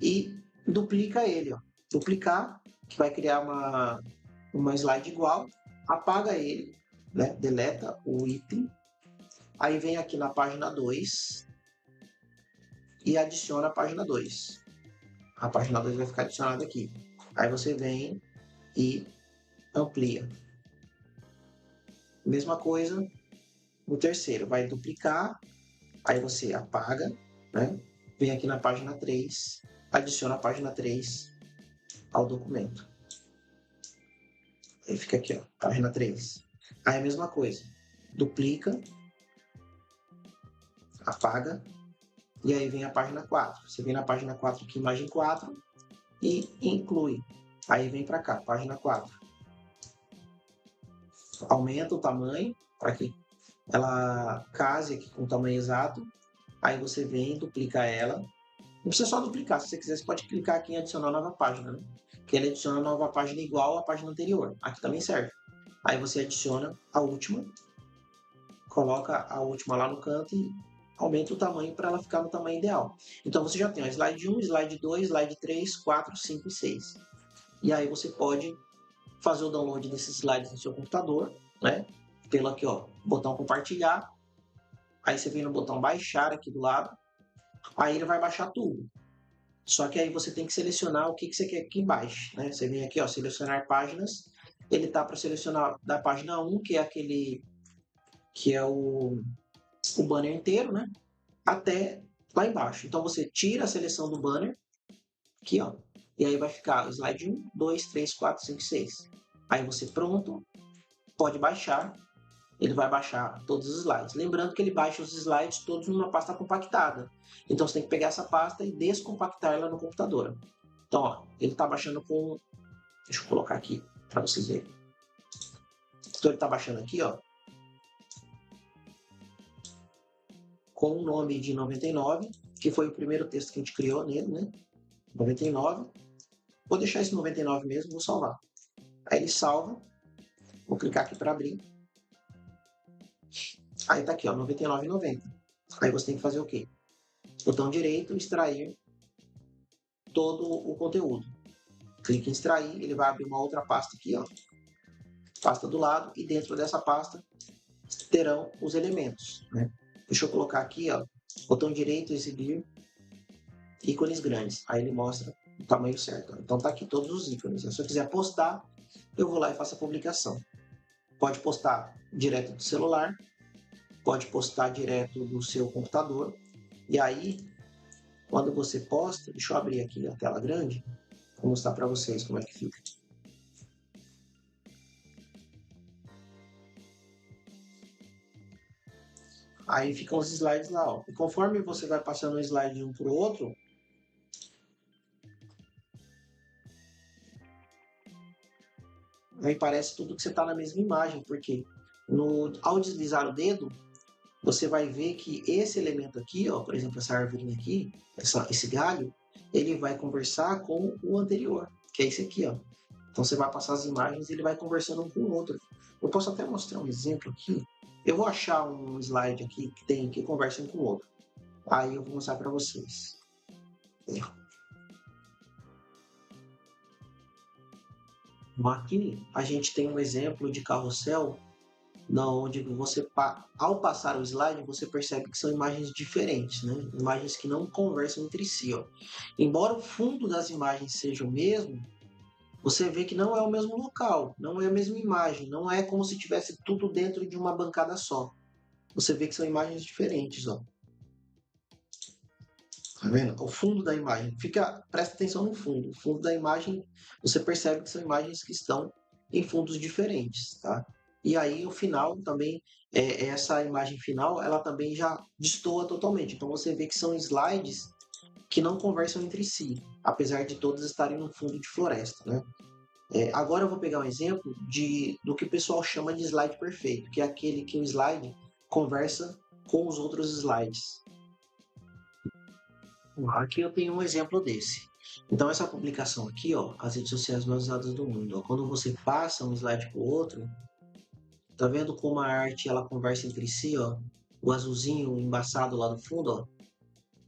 e duplica ele, ó. Duplicar, que vai criar uma slide igual, apaga ele, né? Deleta o item, aí vem aqui na página 2 e adiciona a página 2. A página 2 vai ficar adicionada aqui. Aí você vem e amplia. Mesma coisa no terceiro, vai duplicar, aí você apaga, né? Vem aqui na página 3, adiciona a página 3 ao documento. Aí fica aqui, ó, página 3. Aí a mesma coisa, duplica, apaga, e aí vem a página 4. Você vem na página 4 aqui, imagem 4, e inclui. Aí vem para cá, página 4. Aumenta o tamanho para que ela case aqui com o tamanho exato. Aí você vem, duplica ela. Não precisa só duplicar, se você quiser, você pode clicar aqui em adicionar nova página, né? Que ele adiciona a nova página igual à página anterior. Aqui também serve. Aí você adiciona a última, coloca a última lá no canto e aumenta o tamanho para ela ficar no tamanho ideal. Então você já tem o slide 1, slide 2, slide 3, 4, 5 e 6. E aí você pode fazer o download desses slides no seu computador, né? Pelo aqui, ó, botão compartilhar. Aí você vem no botão baixar aqui do lado. Aí ele vai baixar tudo. Só que aí você tem que selecionar o que você quer que baixe, né? Você vem aqui, ó, selecionar páginas. Ele tá para selecionar da página 1, que é aquele que é o banner inteiro, né? Até lá embaixo. Então você tira a seleção do banner aqui, ó. E aí vai ficar o slide 1, 2, 3, 4, 5, 6. Aí você pronto, pode baixar. Ele vai baixar todos os slides. Lembrando que ele baixa os slides todos numa pasta compactada. Então você tem que pegar essa pasta e descompactar ela no computador. Então, ó, ele está baixando com... Deixa eu colocar aqui para vocês verem. Então ele está baixando aqui, ó, com o nome de 99, que foi o primeiro texto que a gente criou nele, né? 99. Vou deixar esse 99 mesmo, vou salvar. Aí ele salva. Vou clicar aqui para abrir. Aí tá aqui, ó, 99,90. Aí você tem que fazer o quê? Botão direito, extrair todo o conteúdo. Clique em extrair, ele vai abrir uma outra pasta aqui, ó. Pasta do lado, e dentro dessa pasta terão os elementos, né? Deixa eu colocar aqui, ó, botão direito, exibir ícones grandes. Aí ele mostra o tamanho certo. Então tá aqui todos os ícones. Se eu quiser postar, eu vou lá e faço a publicação. Pode postar direto do celular, pode postar direto do seu computador. E aí, quando você posta, deixa eu abrir aqui a tela grande, vou mostrar para vocês como é que fica. Aí ficam os slides lá, ó. E conforme você vai passando um slide de um para o outro, aí parece tudo que você está na mesma imagem, porque ao deslizar o dedo, você vai ver que esse elemento aqui, ó, por exemplo, essa árvore aqui, esse galho, ele vai conversar com o anterior, que é esse aqui, ó. Então você vai passar as imagens e ele vai conversando um com o outro. Eu posso até mostrar um exemplo aqui. Eu vou achar um slide aqui que conversa um com o outro. Aí eu vou mostrar para vocês. Aqui a gente tem um exemplo de carrossel, onde você, ao passar o slide, você percebe que são imagens diferentes, né? Imagens que não conversam entre si, ó. Embora o fundo das imagens seja o mesmo, você vê que não é o mesmo local, não é a mesma imagem, não é como se tivesse tudo dentro de uma bancada só. Você vê que são imagens diferentes, ó. Tá vendo? O fundo da imagem. Presta atenção no fundo. O fundo da imagem, você percebe que são imagens que estão em fundos diferentes, tá? E aí o final também, essa imagem final, ela também já destoa totalmente. Então você vê que são slides que não conversam entre si, apesar de todos estarem no fundo de floresta, né? Agora eu vou pegar um exemplo do que o pessoal chama de slide perfeito, que é aquele que o slide conversa com os outros slides. Aqui eu tenho um exemplo desse. Então, essa publicação aqui, ó, as redes sociais mais usadas do mundo. Ó, quando você passa um slide para o outro, tá vendo como a arte ela conversa entre si, ó? O azulzinho embaçado lá no fundo, ó,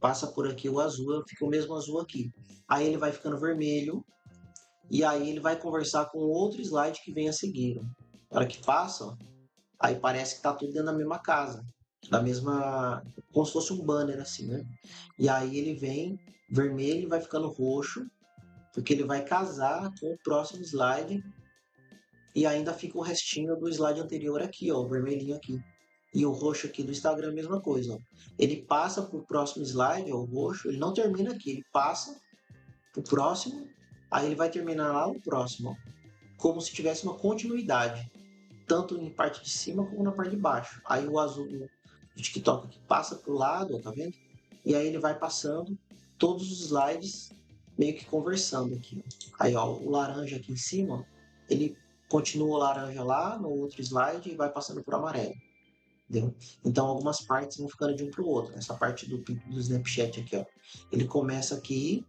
passa por aqui o azul, fica o mesmo azul aqui. Aí ele vai ficando vermelho e aí ele vai conversar com outro slide que vem a seguir. Ó. Na hora que passa, ó, aí parece que tá tudo dentro da mesma casa, da mesma, como se fosse um banner assim, né? E aí ele vem vermelho e vai ficando roxo, porque ele vai casar com o próximo slide e ainda fica o restinho do slide anterior aqui, ó, o vermelhinho aqui. E o roxo aqui do Instagram é a mesma coisa, ó. Ele passa para o próximo slide, ó, o roxo, ele não termina aqui, ele passa para o próximo, aí ele vai terminar lá no próximo, ó, como se tivesse uma continuidade, tanto em parte de cima como na parte de baixo. Aí o azul do TikTok aqui passa para o lado, ó, tá vendo? E aí ele vai passando todos os slides meio que conversando aqui. Aí, ó, o laranja aqui em cima, ele continua o laranja lá no outro slide e vai passando para o amarelo. Entendeu? Então, algumas partes vão ficando de um para o outro. Essa parte do Snapchat aqui, ó. Ele começa aqui,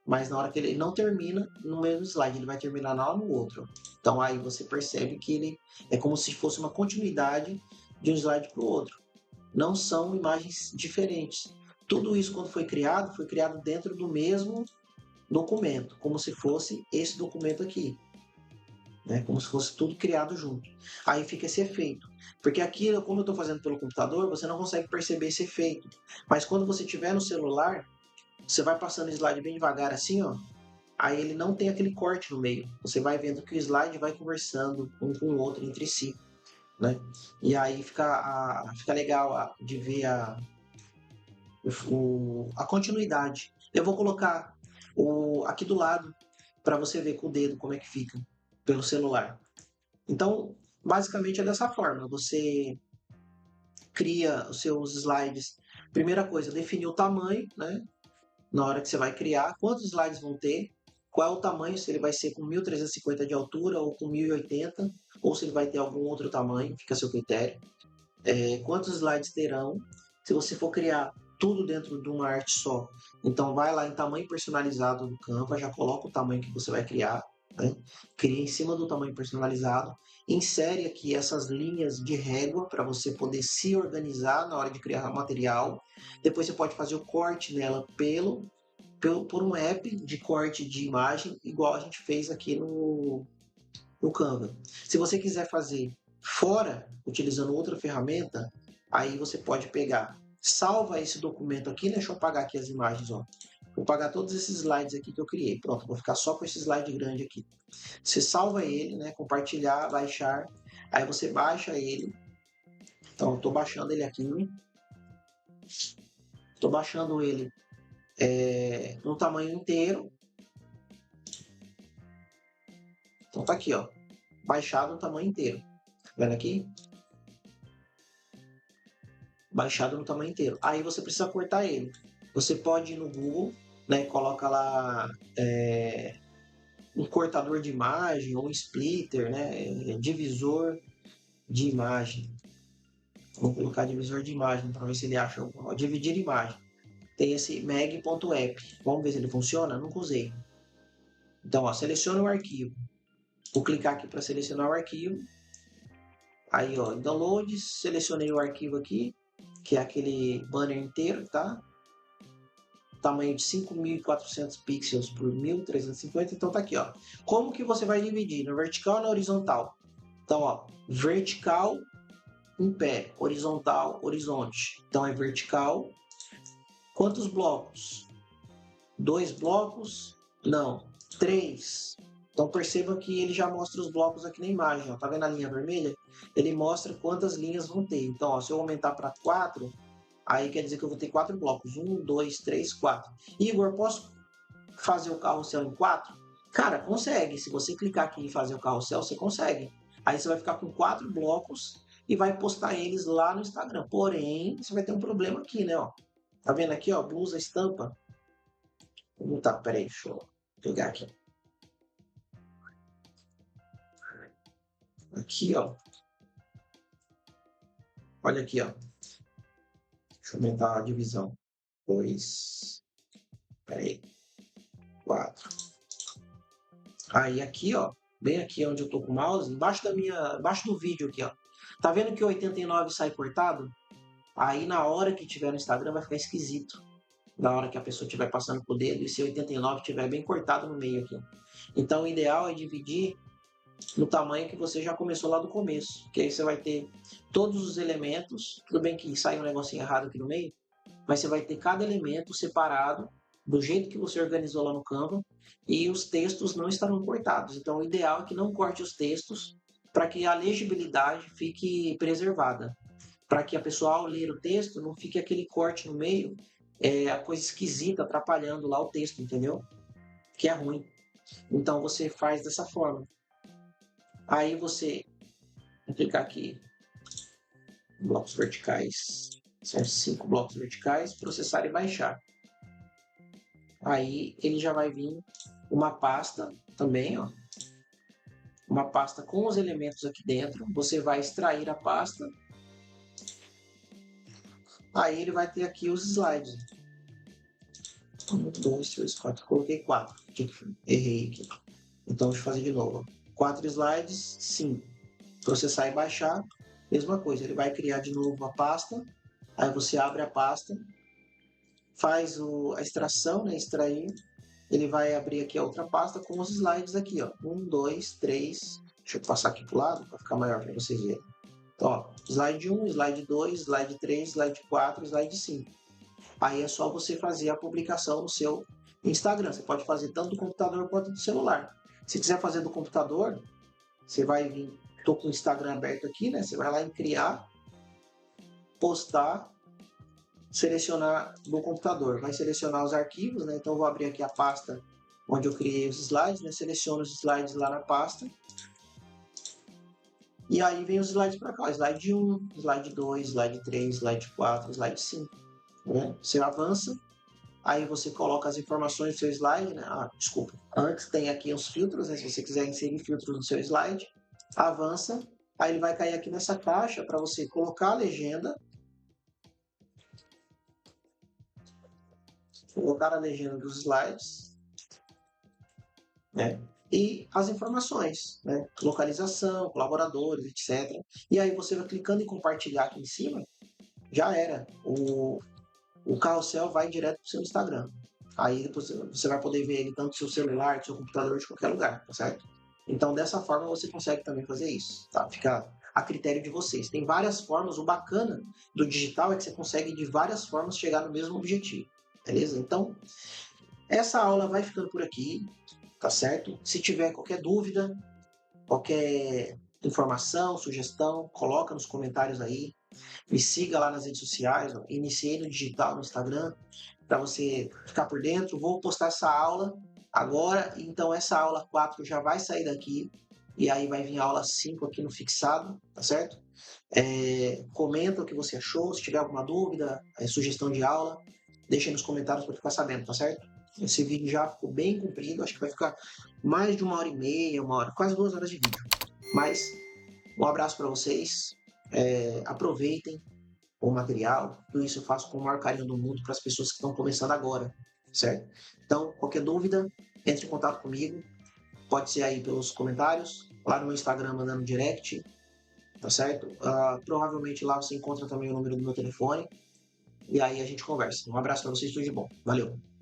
mas na hora que ele não termina no mesmo slide, ele vai terminar lá no outro. Então, aí você percebe que ele é como se fosse uma continuidade de um slide para o outro. Não são imagens diferentes. Tudo isso, quando foi criado dentro do mesmo documento, como se fosse esse documento aqui, né? Como se fosse tudo criado junto. Aí fica esse efeito. Porque aqui, como eu estou fazendo pelo computador, você não consegue perceber esse efeito. Mas quando você tiver no celular, você vai passando o slide bem devagar assim, ó. Aí ele não tem aquele corte no meio. Você vai vendo que o slide vai conversando um com o outro entre si, né? E aí fica legal de ver a continuidade. Eu vou colocar aqui do lado para você ver com o dedo como é que fica pelo celular. Então, basicamente é dessa forma. Você cria os seus slides. Primeira coisa, definir o tamanho, né? Na hora que você vai criar, quantos slides vão ter, qual é o tamanho, se ele vai ser com 1350 de altura ou com 1080, ou se ele vai ter algum outro tamanho, fica a seu critério. Quantos slides terão, se você for criar tudo dentro de uma arte só. Então vai lá em tamanho personalizado do Canva, já coloca o tamanho que você vai criar, né? Cria em cima do tamanho personalizado, insere aqui essas linhas de régua para você poder se organizar na hora de criar material. Depois você pode fazer o corte nela por um app de corte de imagem, igual a gente fez aqui no Canva. Se você quiser fazer fora, utilizando outra ferramenta, aí você pode pegar, salva esse documento aqui, deixa eu apagar aqui as imagens, ó. Vou apagar todos esses slides aqui que eu criei. Pronto, vou ficar só com esse slide grande aqui. Você salva ele, né? Compartilhar, baixar. Aí você baixa ele. Então, eu estou baixando ele aqui. Estou baixando ele no tamanho inteiro. Então tá aqui, ó. Baixado no tamanho inteiro. Tá vendo aqui? Baixado no tamanho inteiro. Aí você precisa cortar ele. Você pode ir no Google, né? Coloca lá um cortador de imagem ou um splitter, né? Divisor de imagem. Vou colocar divisor de imagem para ver se ele acha algum. Dividir imagem. tem esse mag.app. Vamos ver se ele funciona? Nunca usei. Então, ó, seleciona o arquivo. Vou clicar aqui para selecionar o arquivo. Aí, ó, download, selecionei o arquivo aqui, que é aquele banner inteiro, tá? Tamanho de 5.400 pixels por 1.350, então tá aqui, ó. Como que você vai dividir? Na vertical ou na horizontal? Então, ó, vertical em pé, horizontal, horizonte. Então é vertical. Quantos blocos? 2 blocos? Não, 3. Então perceba que ele já mostra os blocos aqui na imagem, ó. Tá vendo a linha vermelha? Ele mostra quantas linhas vão ter. Então, ó, se eu aumentar para 4, aí quer dizer que eu vou ter 4 blocos. 1, 2, 3, 4. Igor, posso fazer o carrossel em 4? Cara, consegue. Se você clicar aqui em fazer o carrossel, você consegue. Aí você vai ficar com 4 blocos e vai postar eles lá no Instagram. Porém, você vai ter um problema aqui, né? Ó. Tá vendo aqui, ó? Blusa estampa. Tá, peraí, deixa eu pegar aqui. Aqui, ó. Olha aqui, ó. Deixa eu aumentar a divisão. 2. Peraí. 4. Aí aqui, ó. Bem aqui onde eu tô com o mouse, embaixo do vídeo aqui, ó. Tá vendo que o 89 sai cortado? Aí na hora que tiver no Instagram vai ficar esquisito. Na hora que a pessoa estiver passando com o dedo e se 89 estiver bem cortado no meio aqui. Então o ideal é dividir no tamanho que você já começou lá do começo. Que aí você vai ter todos os elementos. Tudo bem que sai um negocinho errado aqui no meio, mas você vai ter cada elemento separado do jeito que você organizou lá no Canva e os textos não estarão cortados. Então, o ideal é que não corte os textos para que a legibilidade fique preservada. Para que a pessoa, ao ler o texto, não fique aquele corte no meio, a coisa esquisita atrapalhando lá o texto, entendeu? Que é ruim. Então, você faz dessa forma. Aí você vai clicar aqui, blocos verticais. São 5 blocos verticais, processar e baixar. Aí ele já vai vir uma pasta também, ó. Uma pasta com os elementos aqui dentro. Você vai extrair a pasta. Aí ele vai ter aqui os slides. 1, 2, 3, 4. Coloquei 4. Errei aqui. Então deixa eu fazer de novo. 4 slides, 5. Processar e baixar. Mesma coisa. Ele vai criar de novo a pasta. Aí você abre a pasta. Faz a extração, né? Extrair. Ele vai abrir aqui a outra pasta com os slides aqui, ó. 1, 2, 3. Deixa eu passar aqui pro lado para ficar maior para vocês verem. Então, ó, slide 1, slide 2, slide 3, slide 4, slide 5. Aí é só você fazer a publicação no seu Instagram. Você pode fazer tanto do computador quanto do celular. Se quiser fazer do computador, você vai vir. Estou com o Instagram aberto aqui, né? Você vai lá em criar, postar, selecionar no computador. Vai selecionar os arquivos, né? Então eu vou abrir aqui a pasta onde eu criei os slides, né? Seleciono os slides lá na pasta. E aí vem os slides para cá. Slide 1, slide 2, slide 3, slide 4, slide 5. Né? Você avança, aí você coloca as informações do seu slide, né? Desculpa. Antes tem aqui os filtros, né? Se você quiser inserir filtros no seu slide, avança, aí ele vai cair aqui nessa caixa para você colocar a legenda. Colocar a legenda dos slides, né? E as informações, né? Localização, colaboradores, etc. E aí você vai clicando em compartilhar aqui em cima, já era. O carrossel vai direto para o seu Instagram. Aí você vai poder ver ele tanto do seu celular, do seu computador, de qualquer lugar, tá certo? Então, dessa forma, você consegue também fazer isso, tá? Fica a critério de vocês. Tem várias formas. O bacana do digital é que você consegue, de várias formas, chegar no mesmo objetivo, beleza? Então, essa aula vai ficando por aqui, tá certo? Se tiver qualquer dúvida, qualquer informação, sugestão, coloca nos comentários aí. Me siga lá nas redes sociais, ó, Iniciei no Digital no Instagram, para você ficar por dentro. Vou postar essa aula agora, então essa aula 4 já vai sair daqui, e aí vai vir a aula 5 aqui no fixado, tá certo? Comenta o que você achou, se tiver alguma dúvida, sugestão de aula, deixa aí nos comentários para ficar sabendo, tá certo? Esse vídeo já ficou bem comprido, acho que vai ficar mais de 1h30, 1 hora, quase 2 horas de vídeo. Mas um abraço para vocês, aproveitem, o material, tudo isso eu faço com o maior carinho do mundo para as pessoas que estão começando agora, certo? Então, qualquer dúvida, entre em contato comigo, pode ser aí pelos comentários, lá no meu Instagram mandando direct, tá certo? Provavelmente lá você encontra também o número do meu telefone, e aí a gente conversa. Um abraço para vocês, tudo de bom. Valeu!